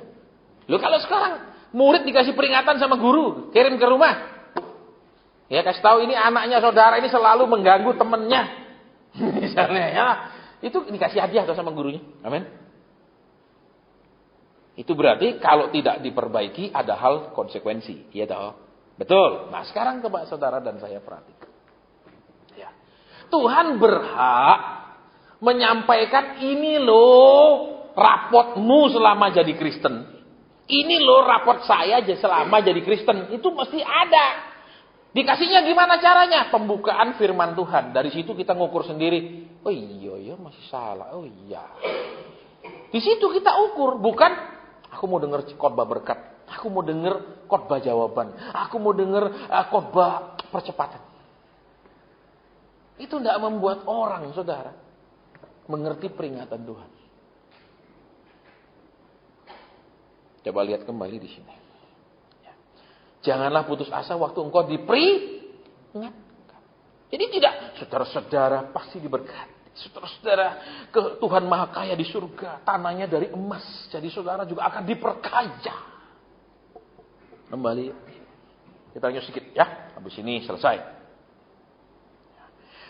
Speaker 1: Loh kalau sekarang murid dikasih peringatan sama guru, kirim ke rumah. Ya kasih tahu ini anaknya saudara ini selalu mengganggu temannya. Misalnya ya, itu dikasih hadiah sama gurunya. Amin. Itu berarti kalau tidak diperbaiki ada hal konsekuensi, ya toh? Betul. Nah, sekarang coba saudara dan saya perhatikan. Ya. Tuhan berhak menyampaikan ini loh rapotmu selama jadi Kristen. Ini loh rapot saya selama jadi Kristen. Itu mesti ada. Dikasihnya gimana caranya? Pembukaan firman Tuhan. Dari situ kita ngukur sendiri. Oh iya masih salah. Oh iya. Di situ kita ukur. Bukan aku mau dengar khotbah berkat. Aku mau dengar khotbah jawaban. Aku mau dengar khotbah percepatan. Itu tidak membuat orang, saudara, mengerti peringatan Tuhan. Coba lihat kembali di sini. Janganlah putus asa waktu engkau diperingatkan. Jadi tidak, saudara-saudara pasti diberkati. Saudara-saudara, Tuhan Maha Kaya di surga, tanahnya dari emas. Jadi saudara juga akan diperkaya. Kembali, kita lanjut sedikit ya. Habis ini selesai.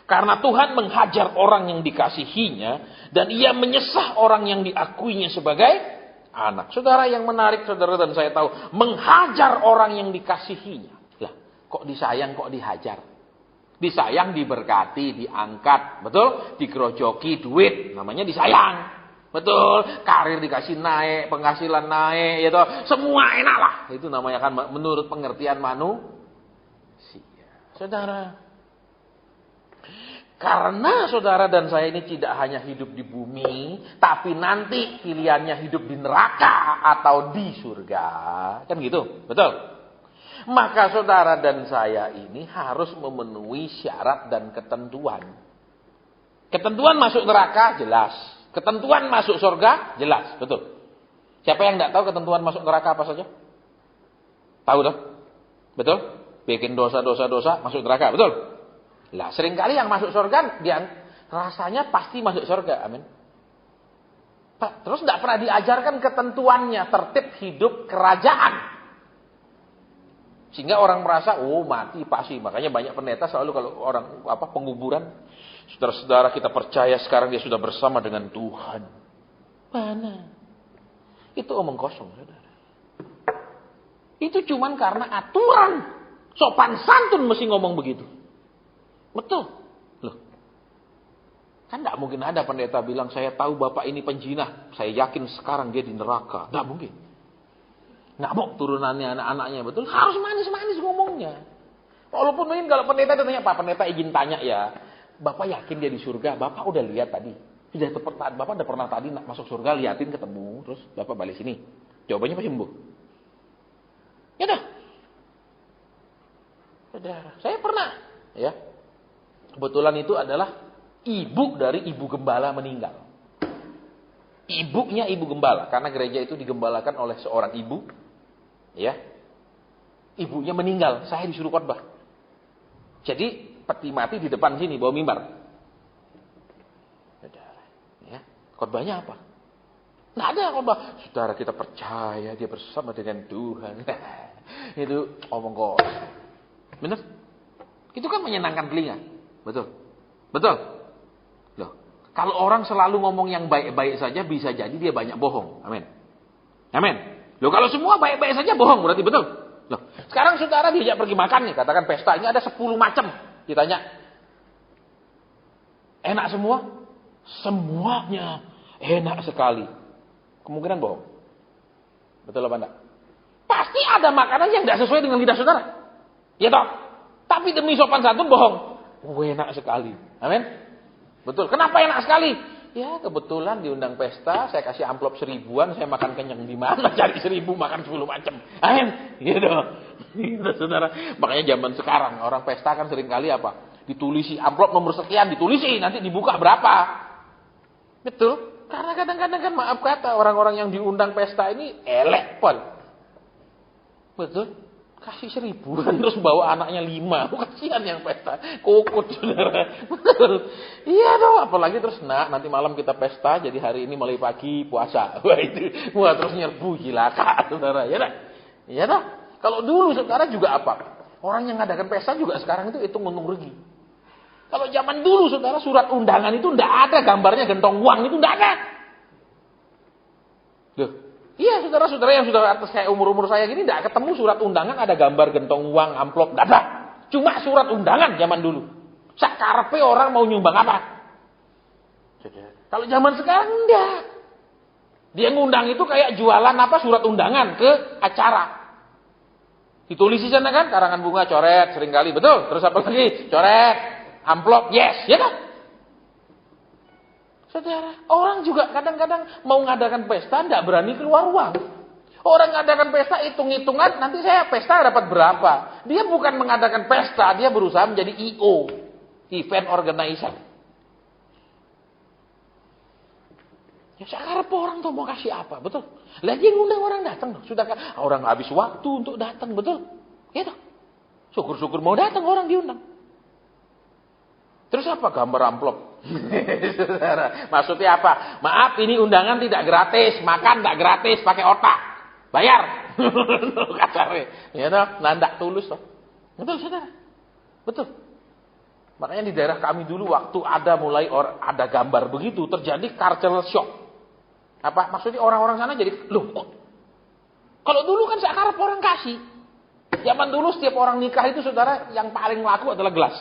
Speaker 1: Karena Tuhan menghajar orang yang dikasihinya, dan ia menyesah orang yang diakuinya sebagai anak. Saudara, yang menarik saudara dan saya tahu, menghajar orang yang dikasihinya. Lah, kok disayang, kok dihajar? Disayang, diberkati, diangkat, betul? Dikerojoki duit, namanya disayang. Betul? Karir dikasih naik, penghasilan naik, gitu. Semua enak lah. Itu namanya kan menurut pengertian manusia. Saudara, karena saudara dan saya ini tidak hanya hidup di bumi, tapi nanti pilihannya hidup di neraka atau di surga. Kan gitu, betul? Maka saudara dan saya ini harus memenuhi syarat dan ketentuan. Ketentuan masuk neraka, jelas. Ketentuan masuk surga, jelas, betul. Siapa yang tidak tahu ketentuan masuk neraka apa saja? Tahu dong? Betul? Bikin dosa-dosa masuk neraka, betul? Lah, seringkali yang masuk surga rasanya pasti masuk surga. Amin. Pak, terus tidak pernah diajarkan ketentuannya, tertib hidup kerajaan. Sehingga orang merasa, oh mati pasti. Makanya banyak pendeta selalu kalau orang penguburan, saudara-saudara kita percaya sekarang dia sudah bersama dengan Tuhan. Mana? Itu omong kosong, saudara. Itu cuman karena aturan. Sopan santun mesti ngomong begitu. Betul. Loh. Kan tidak mungkin ada pendeta bilang, saya tahu bapak ini penjinah. Saya yakin sekarang dia di neraka. Tidak mungkin. Ngamuk turunannya anak-anaknya, betul. Harus manis-manis ngomongnya. Walaupun mungkin kalau pendeta ditanya, Pak pendeta izin tanya ya. Bapak yakin dia di surga? Bapak udah lihat tadi. Bapak udah pernah tadi masuk surga, liatin ketemu. Terus Bapak balik sini. Jawabannya pasti sembuh. Ya dah. Saudara, saya pernah. Ya. Kebetulan itu adalah ibu dari ibu gembala meninggal. Ibunya ibu gembala. Karena gereja itu digembalakan oleh seorang ibu. Ya, ibunya meninggal, saya disuruh khotbah. Jadi peti mati di depan sini bawa mimbar. Ya, khotbahnya apa? Nggak ada khotbah. Saudara kita percaya dia bersama dengan Tuhan. Itu omong kosong. Benar? Itu kan menyenangkan telinga. Betul. Betul. Loh, kalau orang selalu ngomong yang baik-baik saja bisa jadi dia banyak bohong. Amin. Amin. Loh kalau semua baik-baik saja bohong berarti betul. Loh, sekarang saudara diajak pergi makan nih, katakan pesta ini ada 10 macam. Ditanya, enak semua? Semuanya enak sekali. Kemungkinan bohong. Betul apa enggak? Pasti ada makanan yang tidak sesuai dengan lidah saudara. Ya toh? Tapi demi sopan santun bohong. Oh, enak sekali. Amin. Betul. Kenapa enak sekali? Ya kebetulan diundang pesta, saya kasih amplop 1000-an, saya makan kenyang di mana? Cari 1000 makan 10 macam. Amin. Gitu. Gitu saudara. Makanya zaman sekarang orang pesta kan sering kali apa? Ditulisi amplop nomor sekian, ditulisi nanti dibuka berapa? Betul. Karena kadang-kadang kan maaf kata orang-orang yang diundang pesta ini elek pol. Betul. Kasih 1000-an terus bawa anaknya 5. Kasihan yang pesta. Kokot saudara. Betul. Iya dong. Apalagi terus nanti malam kita pesta. Jadi hari ini mulai pagi puasa. Wah itu. Wah terus nyerbu gilaka saudara. Ya dah. Iya dah. Kalau dulu saudara juga apa? Orang yang ngadakan pesta juga sekarang itu hitung untung rugi. Kalau zaman dulu saudara surat undangan itu enggak ada gambarnya gentong uang. Itu enggak ada. Loh. Iya, saudara-saudara yang sudah atas kayak umur-umur saya gini, tidak ketemu surat undangan ada gambar gentong uang, amplop, tidak ada. Cuma surat undangan zaman dulu. Sakarepe orang mau nyumbang apa? Kalau zaman sekarang enggak. Dia ngundang itu kayak jualan apa surat undangan ke acara. Ditulis di sana kan, karangan bunga, coret, seringkali, betul. Terus apa lagi? Coret, amplop, yes, ya kan? Saudara, orang juga kadang-kadang mau ngadakan pesta tidak berani keluar uang. Orang ngadakan pesta hitung-hitungan, nanti saya pesta dapat berapa. Dia bukan mengadakan pesta, dia berusaha menjadi EO, event organizer. Ya sekarang orang tuh mau kasih apa, betul? Lagi ngundang orang datang, sudah orang habis waktu untuk datang, betul? Gitu. Syukur-syukur mau datang orang diundang. Terus apa gambar amplop? Saudara, maksudnya apa? Maaf, ini undangan tidak gratis, makan tidak gratis, pakai otak, bayar. Kasarnya, ya toh, nandak tulus toh. Betul, saudara. Betul. Makanya di daerah kami dulu waktu ada mulai ada gambar begitu, terjadi cultural shock. Apa? Maksudnya orang-orang sana jadi, loh kok? Kalau dulu kan sekarang orang kasih. Zaman dulu setiap orang nikah itu saudara yang paling laku adalah gelas.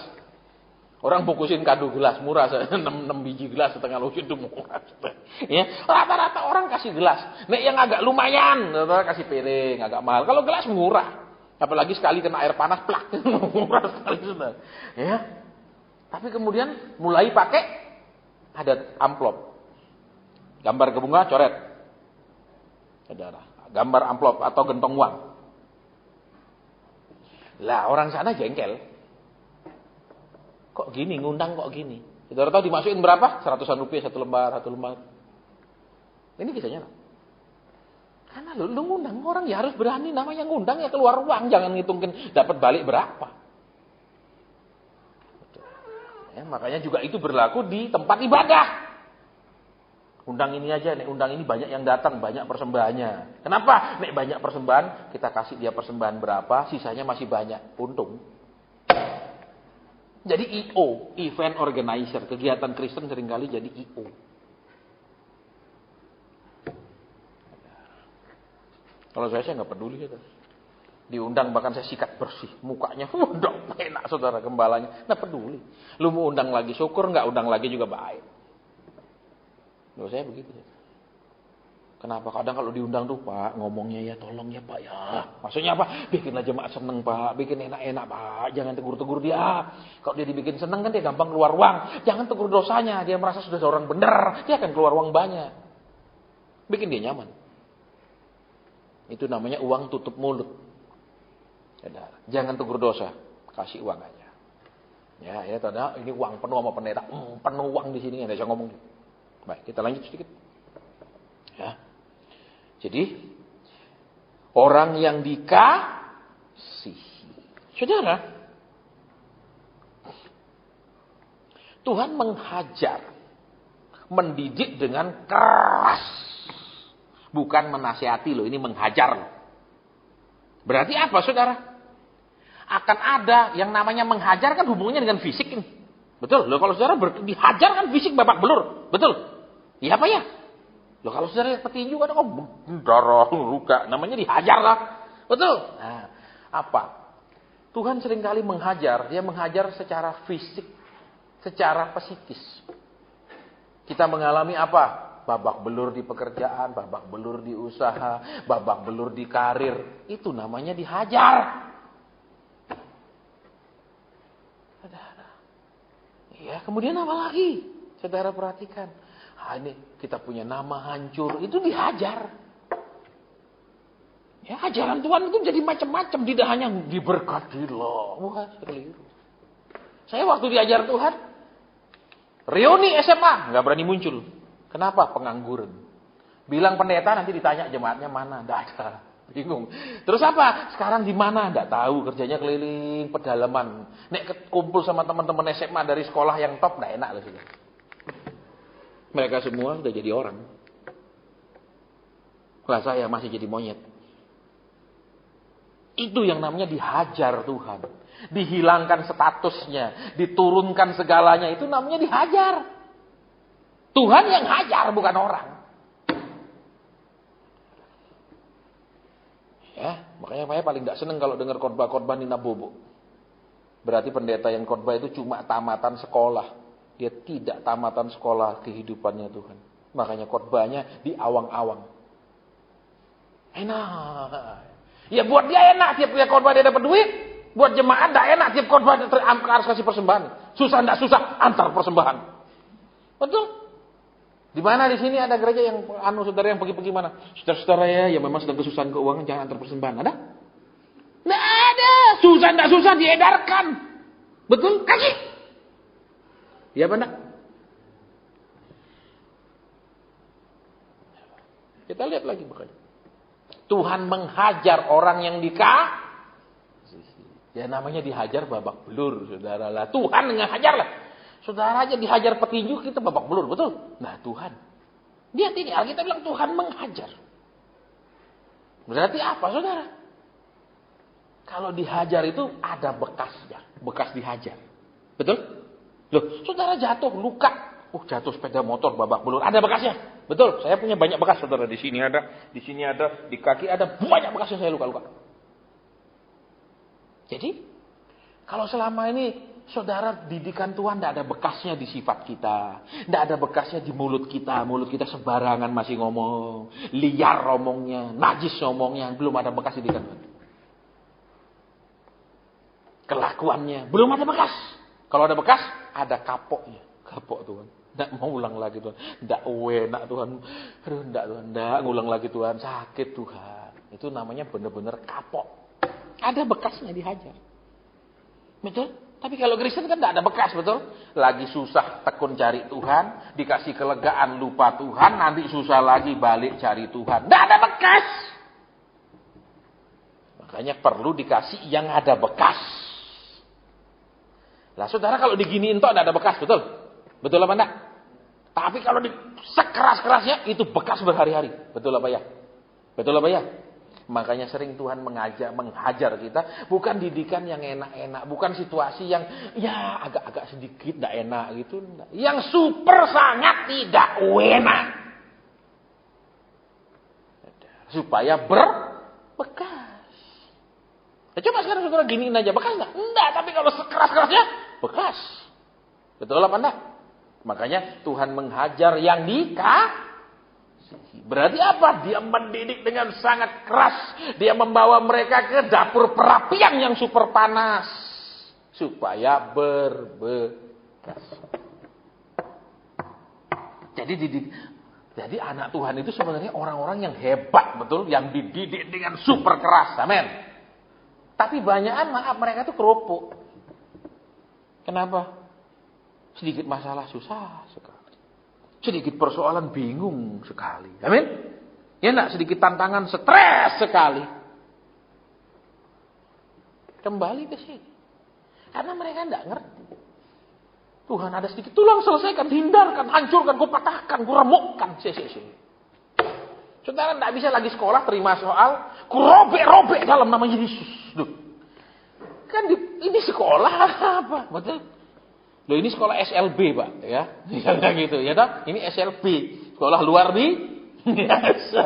Speaker 1: Orang bungkusin kado gelas murah, 6 biji gelas setengah lusin itu murah. Ya, rata-rata orang kasih gelas. Nek yang agak lumayan, kasih piring agak mahal. Kalau gelas murah, apalagi sekali kena air panas plak, murah sekali sudah. Ya, tapi kemudian mulai pakai ada amplop, gambar bunga coret, saudara, gambar amplop atau gentong uang. Lah orang sana jengkel. Kok gini, ngundang kok gini. Saudara tahu dimasukin berapa? 100-an rupiah satu lembar. Ini kisahnya. Karena lu ngundang orang ya harus berani, namanya ngundang ya keluar uang, jangan ngitungin dapat balik berapa. Ya, makanya juga itu berlaku di tempat ibadah. Undang ini aja, nek undang ini banyak yang datang, banyak persembahannya. Kenapa? Nek banyak persembahan, kita kasih dia persembahan berapa, sisanya masih banyak, untung. Jadi IO, event organizer, kegiatan Kristen seringkali jadi IO. Kalau saya nggak peduli itu. Diundang bahkan saya sikat bersih, mukanya udah enak saudara gembalanya, nggak peduli. Lu mau undang lagi syukur, nggak undang lagi juga baik. Loh saya begitu. Kenapa kadang kalau diundang tuh Pak ngomongnya ya tolong ya Pak ya. Maksudnya apa? Bikinlah jemaat seneng Pak, bikin enak-enak Pak. Jangan tegur-tegur dia. Kalau dia dibikin seneng kan dia gampang keluar uang. Jangan tegur dosanya, dia merasa sudah seorang benar, dia akan keluar uang banyak. Bikin dia nyaman. Itu namanya uang tutup mulut. Jangan tegur dosa, kasih uang aja. Ya tanda ini uang penuh sama pendeta, penuh uang di sini nggak bisa ngomong. Baik, kita lanjut sedikit. Ya. Jadi orang yang dikasihi. Saudara, Tuhan menghajar, mendidik dengan keras. Bukan menasihati loh, ini menghajar loh. Berarti apa saudara? Akan ada yang namanya menghajar kan hubungannya dengan fisik ini. Betul, loh kalau saudara dihajar kan fisik babak belur. Betul. Iya apa ya? Loh kalau saudara petinju kan darah, luka, namanya dihajar lah. Betul. Nah, apa? Tuhan seringkali menghajar, dia menghajar secara fisik, secara psikis. Kita mengalami apa? Babak belur di pekerjaan, babak belur di usaha, babak belur di karir. Itu namanya dihajar. Ya, kemudian apa lagi? Saudara perhatikan. Ini kita punya nama hancur, itu dihajar. Ya, ajaran Tuhan itu jadi macam-macam, tidak hanya diberkatilah. Wah, keliru. Saya waktu diajar Tuhan, reuni SMA, nggak berani muncul. Kenapa? Pengangguran. Bilang pendeta nanti ditanya jemaatnya mana, nggak ada. Bingung. Terus apa? Sekarang di mana? Nggak tahu. Kerjanya keliling pedalaman. Nek kumpul sama teman-teman SMA dari sekolah yang top, nggak enak loh. Mereka semua sudah jadi orang. Lah saya masih jadi monyet. Itu yang namanya dihajar Tuhan. Dihilangkan statusnya, diturunkan segalanya, itu namanya dihajar. Tuhan yang hajar, bukan orang. Ya, makanya saya paling tidak senang kalau dengar khotbah-khotbah Nina Bobo. Berarti pendeta yang khotbah itu cuma tamatan sekolah. Dia tidak tamatan sekolah kehidupannya Tuhan. Makanya khotbahnya di awang-awang. Enak. Ya buat dia enak, tiap dia khotbah dia dapat duit. Buat jemaat tidak enak, tiap khotbah harus kasih persembahan. Susah tidak susah, antar persembahan. Betul? Di mana di sini ada gereja yang saudara yang pergi-pergi mana? Saudara-saudara ya memang sedang kesusahan keuangan, jangan antar persembahan. Ada? Tidak ada. Susah tidak susah diedarkan. Betul? Kasih. Ya benar. Kita lihat lagi makanya. Tuhan menghajar orang yang ya namanya dihajar babak belur, saudara lah. Tuhan menghajar lah. Saudara aja dihajar petinju, kita babak belur, betul? Nah Tuhan. Lihat ini, Alkitab bilang Tuhan menghajar. Berarti apa saudara? Kalau dihajar itu ada bekasnya. Bekas dihajar. Betul? Loh, saudara jatuh, luka. Jatuh sepeda motor, babak belur. Ada bekasnya. Betul, saya punya banyak bekas saudara. Di sini ada, di kaki ada. Banyak bekas yang saya luka-luka. Jadi, kalau selama ini saudara didikan Tuhan tidak ada bekasnya di sifat kita. Tidak ada bekasnya di mulut kita. Mulut kita sembarangan masih ngomong. Liar ngomongnya. Najis ngomongnya. Belum ada bekas didikan Tuhan. Kelakuannya. Belum ada bekas. Kalau ada bekas, ada kapoknya. Kapok Tuhan. Tidak mau ulang lagi Tuhan. Tidak enak Tuhan. Aduh tidak Tuhan. Tidak ngulang lagi Tuhan. Sakit Tuhan. Itu namanya benar-benar kapok. Ada bekasnya dihajar. Betul? Tapi kalau Kristen kan tidak ada bekas, betul? Lagi susah tekun cari Tuhan, dikasih kelegaan lupa Tuhan, nanti susah lagi balik cari Tuhan. Tidak ada bekas. Makanya perlu dikasih yang ada bekas. Lah saudara kalau diginiin toh tidak ada bekas, betul? Betul apa enggak? Tapi kalau di sekeras-kerasnya itu bekas berhari-hari. Betul apa ya? Betul apa ya? Makanya sering Tuhan menghajar kita, bukan didikan yang enak-enak, bukan situasi yang ya agak-agak sedikit tidak enak gitu, enggak. Yang super sangat tidak enak. Supaya berbekas. Ya, coba sekarang saudara giniin aja, bekas enggak? Enggak, tapi kalau sekeras-kerasnya bekas. Betul apa enggak? Makanya Tuhan menghajar yang dikasihi. Berarti apa? Dia mendidik dengan sangat keras. Dia membawa mereka ke dapur perapian yang super panas. Supaya berbekas. Jadi anak Tuhan itu sebenarnya orang-orang yang hebat, betul? Yang dididik dengan super keras. Amin. Tapi banyakan maaf mereka itu kerupuk. Kenapa? Sedikit masalah susah sekali. Sedikit persoalan bingung sekali. Amin? Ya enggak? Sedikit tantangan stres sekali. Kembali ke sini. Karena mereka enggak ngerti. Tuhan ada sedikit, tolong selesaikan, hindarkan, hancurkan, ku patahkan, ku remukkan. Saudara enggak bisa lagi sekolah terima soal, ku robek-robek dalam nama Yesus. Duh. Kan ini sekolah apa? Betul? Loh ini sekolah SLB Pak, ya. Misalnya gitu, ya toh? Ini SLB, sekolah luar biasa.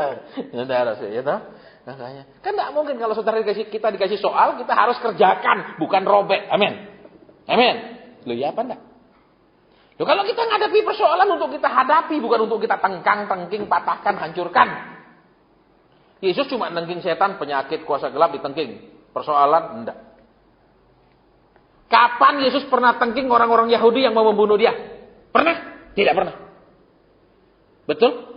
Speaker 1: Ya toh? Makanya, kan enggak mungkin kalau saudara kita dikasih soal, kita harus kerjakan, bukan robek. Amin. Amin. Loh ya apa enggak? Loh kalau kita menghadapi persoalan untuk kita hadapi, bukan untuk kita tengkang, tengking, patahkan, hancurkan. Yesus cuma nengking setan, penyakit, kuasa gelap ditengking. Persoalan enggak. Kapan Yesus pernah tengking orang-orang Yahudi yang mau membunuh dia? Pernah? Tidak pernah. Betul?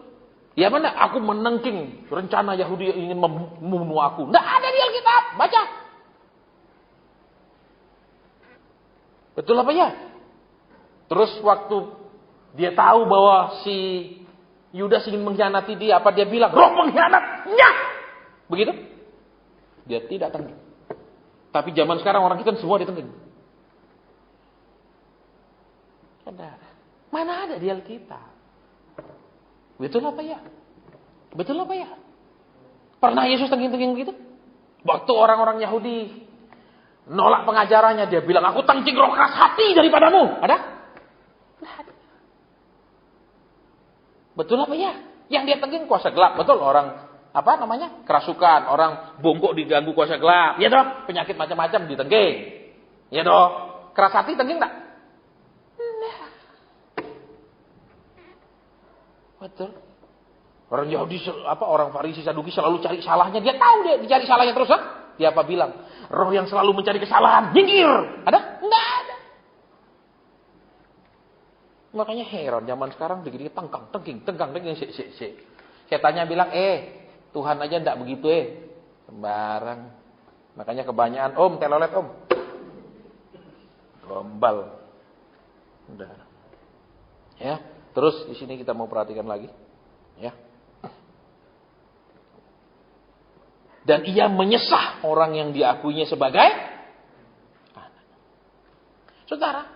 Speaker 1: Ya mana? Aku menengking rencana Yahudi yang ingin membunuh aku. Tidak ada di Alkitab. Baca. Betul apa ya? Terus waktu dia tahu bahwa si Yudas ingin mengkhianati dia, apa dia bilang? Roh pengkhianat. Nyah! Begitu? Dia tidak tengking. Tapi zaman sekarang orang kita semua ditengking. Mana ada di Alkitab? Betul apa ya? Betul apa ya? Pernah Yesus tengking-tengking begitu? Waktu orang-orang Yahudi nolak pengajarannya, dia bilang, aku tengking roh keras hati daripadamu. Ada? Tidak ada. Betul apa ya? Yang dia tengking kuasa gelap. Betul, orang apa namanya? Kerasukan, orang bongkok diganggu kuasa gelap. Ya toh, penyakit macam-macam ditengking. Ya toh, keras hati tengking enggak? Betul. Orang Yahudi, orang Farisi, Saduki selalu cari salahnya. Dia tahu dia dicari salahnya terus. Kan? Dia apa bilang? Roh yang selalu mencari kesalahan, minggir. Ada? Enggak ada. Makanya heran zaman sekarang begini tengkang, tengking. Setannya bilang, Tuhan aja enggak begitu sembarang. Makanya kebanyakan telolet gombal. Udah. Ya. Terus di sini kita mau perhatikan lagi, ya. Dan ia menyesah orang yang diakuinya sebagai anak. Saudara,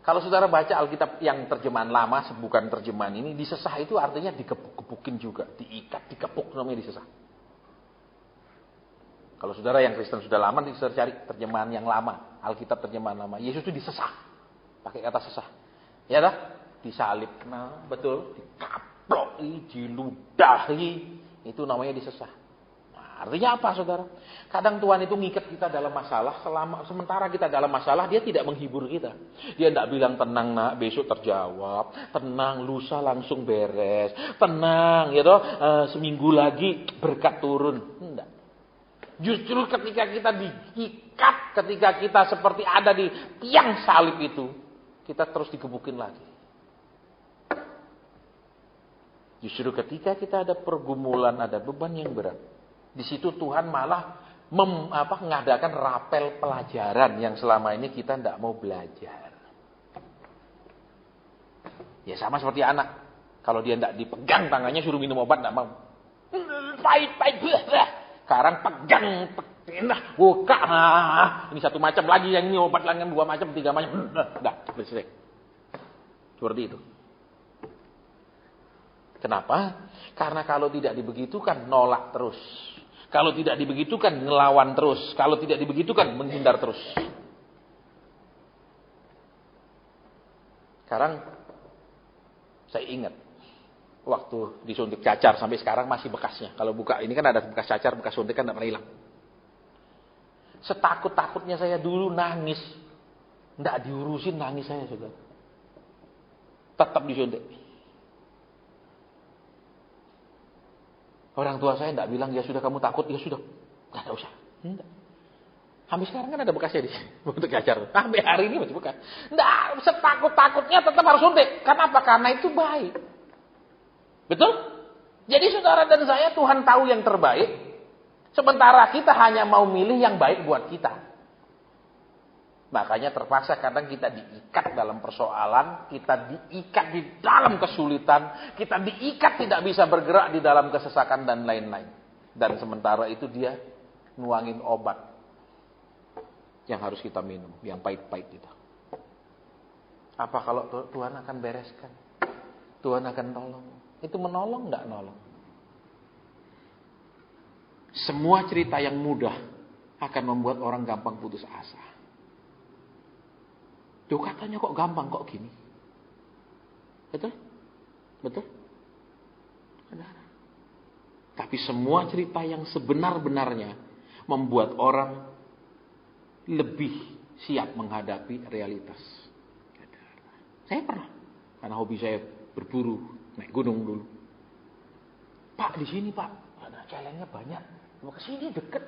Speaker 1: kalau saudara baca Alkitab yang terjemahan lama, bukan terjemahan ini, disesah itu artinya dikepuk-kepukin juga, diikat, dikepuk, namanya disesah. Kalau saudara yang Kristen sudah lama, saudara cari terjemahan yang lama, Alkitab terjemahan lama. Yesus itu disesah, pakai kata sesah, ya dah. Disalib, betul, dikaplok, diludahi, itu namanya disesah. Nah, artinya apa, saudara? Kadang Tuhan itu ngikat kita dalam masalah, sementara kita dalam masalah, dia tidak menghibur kita. Dia tidak bilang tenang nak, besok terjawab, tenang, lusa langsung beres, tenang, ya toh, seminggu lagi berkat turun. Enggak. Justru ketika kita diikat, ketika kita seperti ada di tiang salib itu, kita terus digebukin lagi. Justru ketika kita ada pergumulan, ada beban yang berat, di situ Tuhan malah mengadakan rapel pelajaran yang selama ini kita tidak mau belajar. Ya sama seperti anak, kalau dia tidak dipegang tangannya suruh minum obat tidak mau. Pahit, sekarang pegang Pindah, buka. Ini satu macam lagi, yang ini obat lagi, dua macam, tiga macam. Dah, selesai. Seperti itu. Kenapa? Karena kalau tidak dibegitukan, nolak terus. Kalau tidak dibegitukan, ngelawan terus. Kalau tidak dibegitukan, menghindar terus. Sekarang, saya ingat. Waktu disuntik cacar, sampai sekarang masih bekasnya. Kalau buka, ini kan ada bekas cacar, bekas suntik kan tidak pernah hilang. Setakut-takutnya saya dulu nangis. Tidak diurusin nangis saya juga. Tetap disuntik. Orang tua saya tidak bilang, ya sudah kamu takut, ya sudah. Tidak usah. Tidak. Sampai sekarang kan ada bekasnya di sini. Untuk cacar. Sampai hari ini masih bekas. Tidak, setakut-takutnya tetap harus suntik. Kenapa? Karena itu baik. Betul? Jadi saudara dan saya, Tuhan tahu yang terbaik. Sementara kita hanya mau milih yang baik buat kita. Makanya terpaksa kadang kita diikat dalam persoalan. Kita diikat di dalam kesulitan. Kita diikat tidak bisa bergerak di dalam kesesakan dan lain-lain. Dan sementara itu dia nuangin obat. Yang harus kita minum. Yang pahit-pahit itu. Apa kalau Tuhan akan bereskan? Tuhan akan tolong. Itu menolong enggak nolong? Semua cerita yang mudah akan membuat orang gampang putus asa. Tuh katanya kok gampang, kok gini. Betul? Betul? Tapi semua cerita yang sebenar-benarnya membuat orang lebih siap menghadapi realitas. Saya pernah, karena hobi saya berburu, naik gunung dulu. Pak, di sini Pak, ada celengnya banyak. Mau ke sini deket.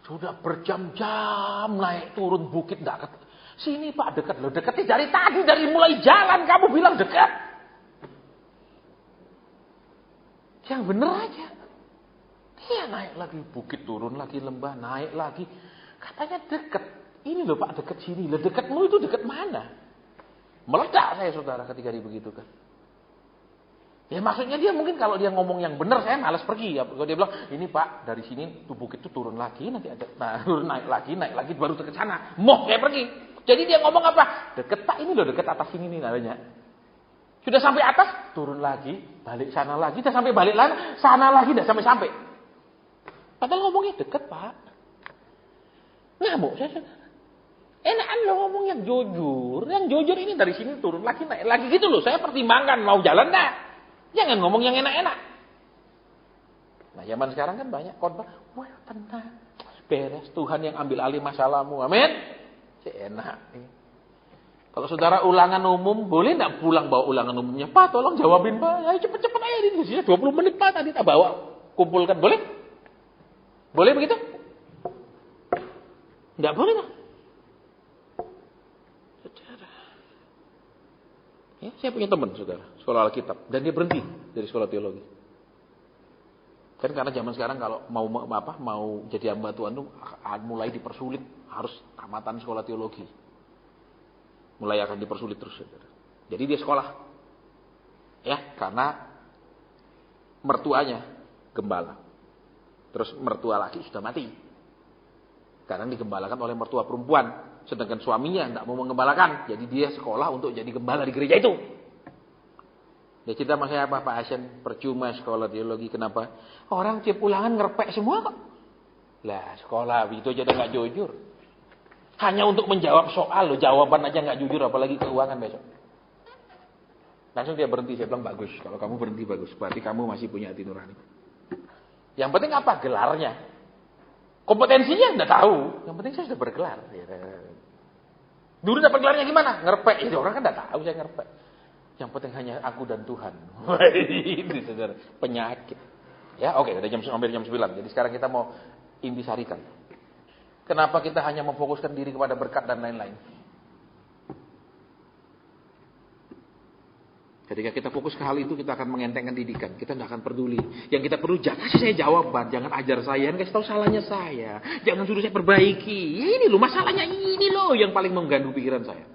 Speaker 1: Sudah berjam-jam naik turun bukit enggak. Sini Pak, dekat. Loh, dekatnya dari tadi, dari mulai jalan kamu bilang dekat. Yang bener aja. Iya, naik lagi bukit, turun lagi lembah, naik lagi. Katanya dekat. Ini loh Pak, dekat sini. Loh, dekatmu itu dekat mana? Meledak saya saudara ketika dibegitukan. Ya maksudnya dia mungkin kalau dia ngomong yang benar saya malas pergi. Ya, kalau dia bilang ini Pak dari sini tuh bukit itu turun lagi nanti ada, nah turun naik lagi baru ke sana. Moh saya pergi. Jadi dia ngomong apa? Deket Pak, ini loh deket atas sini nih namanya. Sudah sampai atas turun lagi, balik sana lagi, sudah sampai balik lagi, sana lagi dah sampai. Padahal ngomongnya deket Pak. Ngamuk saya saudara. Enakan lo ngomong yang jujur. Yang jujur ini dari sini turun lagi naik lagi gitu loh. Saya pertimbangkan mau jalan dah. Jangan ngomong yang enak-enak. Nah zaman sekarang kan banyak khotbah. Wah tenang. Beres Tuhan yang ambil alih masalahmu. Amin. Enak. Kalau saudara ulangan umum. Boleh gak pulang bawa ulangan umumnya? Pak tolong jawabin Pak. Ayo cepet-cepet aja. Ini 20 menit Pak tadi tak bawa. Kumpulkan. Boleh? Boleh begitu? Gak boleh tak? Ya, saya punya teman saudara, sekolah Alkitab, dan dia berhenti dari sekolah teologi. Kan karena zaman sekarang kalau mau jadi hamba Tuhan tuh mulai dipersulit, harus tamatan sekolah teologi. Mulai akan dipersulit terus saudara. Jadi dia sekolah. Ya, karena mertuanya gembala. Terus mertua laki sudah mati. Sekarang digembalakan oleh mertua perempuan. Sedangkan suaminya tidak mau menggembalakan. Jadi dia sekolah untuk jadi gembala di gereja itu. Dia cerita sama saya Pak Asyen, percuma sekolah teologi. Kenapa? Orang tiap ulangan ngerpek semua kok. Lah sekolah itu aja udah gak jujur. Hanya untuk menjawab soal loh. Jawaban aja gak jujur. Apalagi keuangan besok. Langsung dia berhenti. Saya bilang bagus. Kalau kamu berhenti bagus. Berarti kamu masih punya hati nurani. Yang penting apa? Gelarnya. Kompetensinya enggak tahu. Yang penting saya sudah bergelar. Dulu dapat gelarnya gimana? Ngerpek. Itu orang kan enggak tahu saya ngerpek. Yang penting hanya aku dan Tuhan. Ini saudara. Penyakit. Ya oke. Udah hampir jam 9. Jadi sekarang kita mau intisarikan. Kenapa kita hanya memfokuskan diri kepada berkat dan lain-lain? Ketika kita fokus ke hal itu, kita akan mengentengkan didikan. Kita tidak akan peduli. Yang kita perlu, kasih saya jawaban. Jangan ajar saya. Kasih tahu salahnya saya. Jangan suruh saya perbaiki. Ya ini loh, masalahnya ini loh yang paling mengganggu pikiran saya.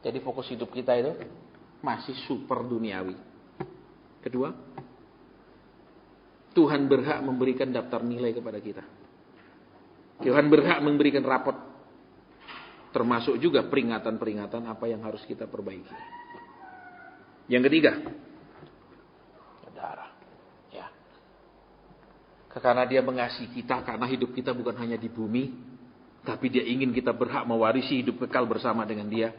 Speaker 1: Jadi fokus hidup kita itu masih super duniawi. Kedua, Tuhan berhak memberikan daftar nilai kepada kita. Tuhan berhak memberikan rapot. Termasuk juga peringatan-peringatan apa yang harus kita perbaiki. Yang ketiga, saudara, ya. Karena dia mengasihi kita, karena hidup kita bukan hanya di bumi, tapi dia ingin kita berhak mewarisi hidup kekal bersama dengan dia.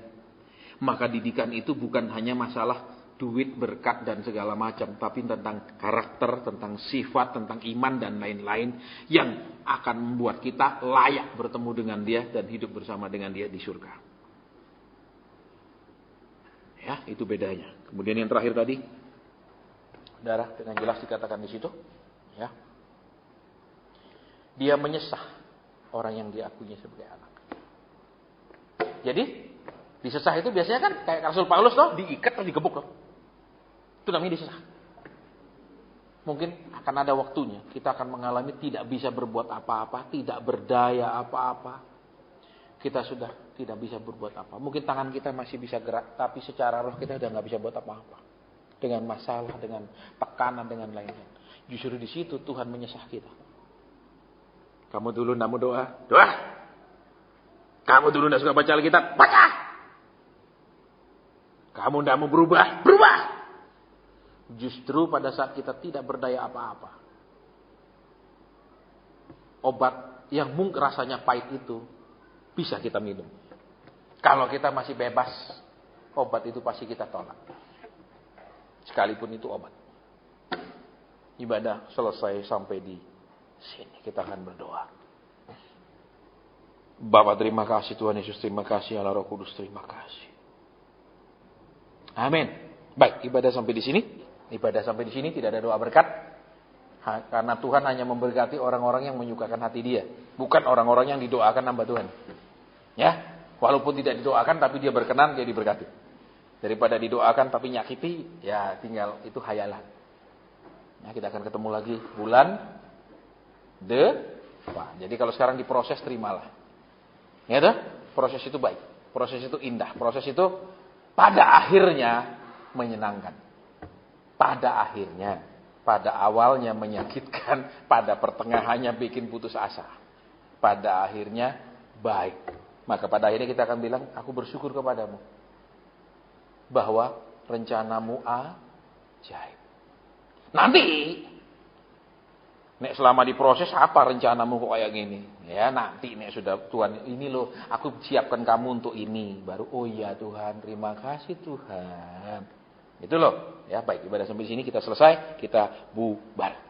Speaker 1: Maka didikan itu bukan hanya masalah duit, berkat, dan segala macam, tapi tentang karakter, tentang sifat, tentang iman, dan lain-lain yang akan membuat kita layak bertemu dengan dia dan hidup bersama dengan dia di surga. Ya, itu bedanya. Kemudian yang terakhir tadi, saudara, dengan jelas dikatakan di situ, ya, dia menyesah orang yang diakuinya sebagai anak. Jadi disesah itu biasanya kan kayak Rasul Paulus loh, diikat atau digebuk loh. Itu namanya disesah. Mungkin akan ada waktunya kita akan mengalami tidak bisa berbuat apa-apa, tidak berdaya apa-apa. Kita sudah tidak bisa berbuat apa. Mungkin tangan kita masih bisa gerak, tapi secara roh kita udah nggak bisa buat apa-apa. Dengan masalah, dengan tekanan, dengan lain-lain. Justru di situ Tuhan menyesah kita. Kamu dulu nggak mau doa, doa. Kamu dulu nggak suka baca Alkitab, baca. Kamu nggak mau berubah, berubah. Justru pada saat kita tidak berdaya apa-apa, obat yang mungkin rasanya pahit itu bisa kita minum. Kalau kita masih bebas, obat itu pasti kita tolak. Sekalipun itu obat. Ibadah selesai sampai di sini, kita akan berdoa. Bapa, terima kasih Tuhan Yesus, terima kasih Allah Roh Kudus, terima kasih. Amin. Baik, ibadah sampai di sini. Ibadah sampai di sini, tidak ada doa berkat. Karena Tuhan hanya memberkati orang-orang yang menyukakan hati dia. Bukan orang-orang yang didoakan hamba Tuhan. Ya, walaupun tidak didoakan tapi dia berkenan, dia diberkati. Daripada didoakan tapi nyakiti, ya tinggal itu khayalan. Ya, kita akan ketemu lagi bulan depan. Jadi kalau sekarang diproses, terimalah. Ya toh? Proses itu baik. Proses itu indah. Proses itu pada akhirnya menyenangkan. Pada akhirnya, pada awalnya menyakitkan, pada pertengahannya bikin putus asa. Pada akhirnya baik. Maka pada akhirnya kita akan bilang, aku bersyukur kepadamu. Bahwa rencanamu ajaib. Nanti, nek selama diproses apa rencanamu kok kayak gini? Ya nanti nek sudah Tuhan, ini loh aku siapkan kamu untuk ini. Baru, oh iya Tuhan, terima kasih Tuhan. Itu loh. Ya baik, ibadah sampai di sini kita selesai, kita bubar.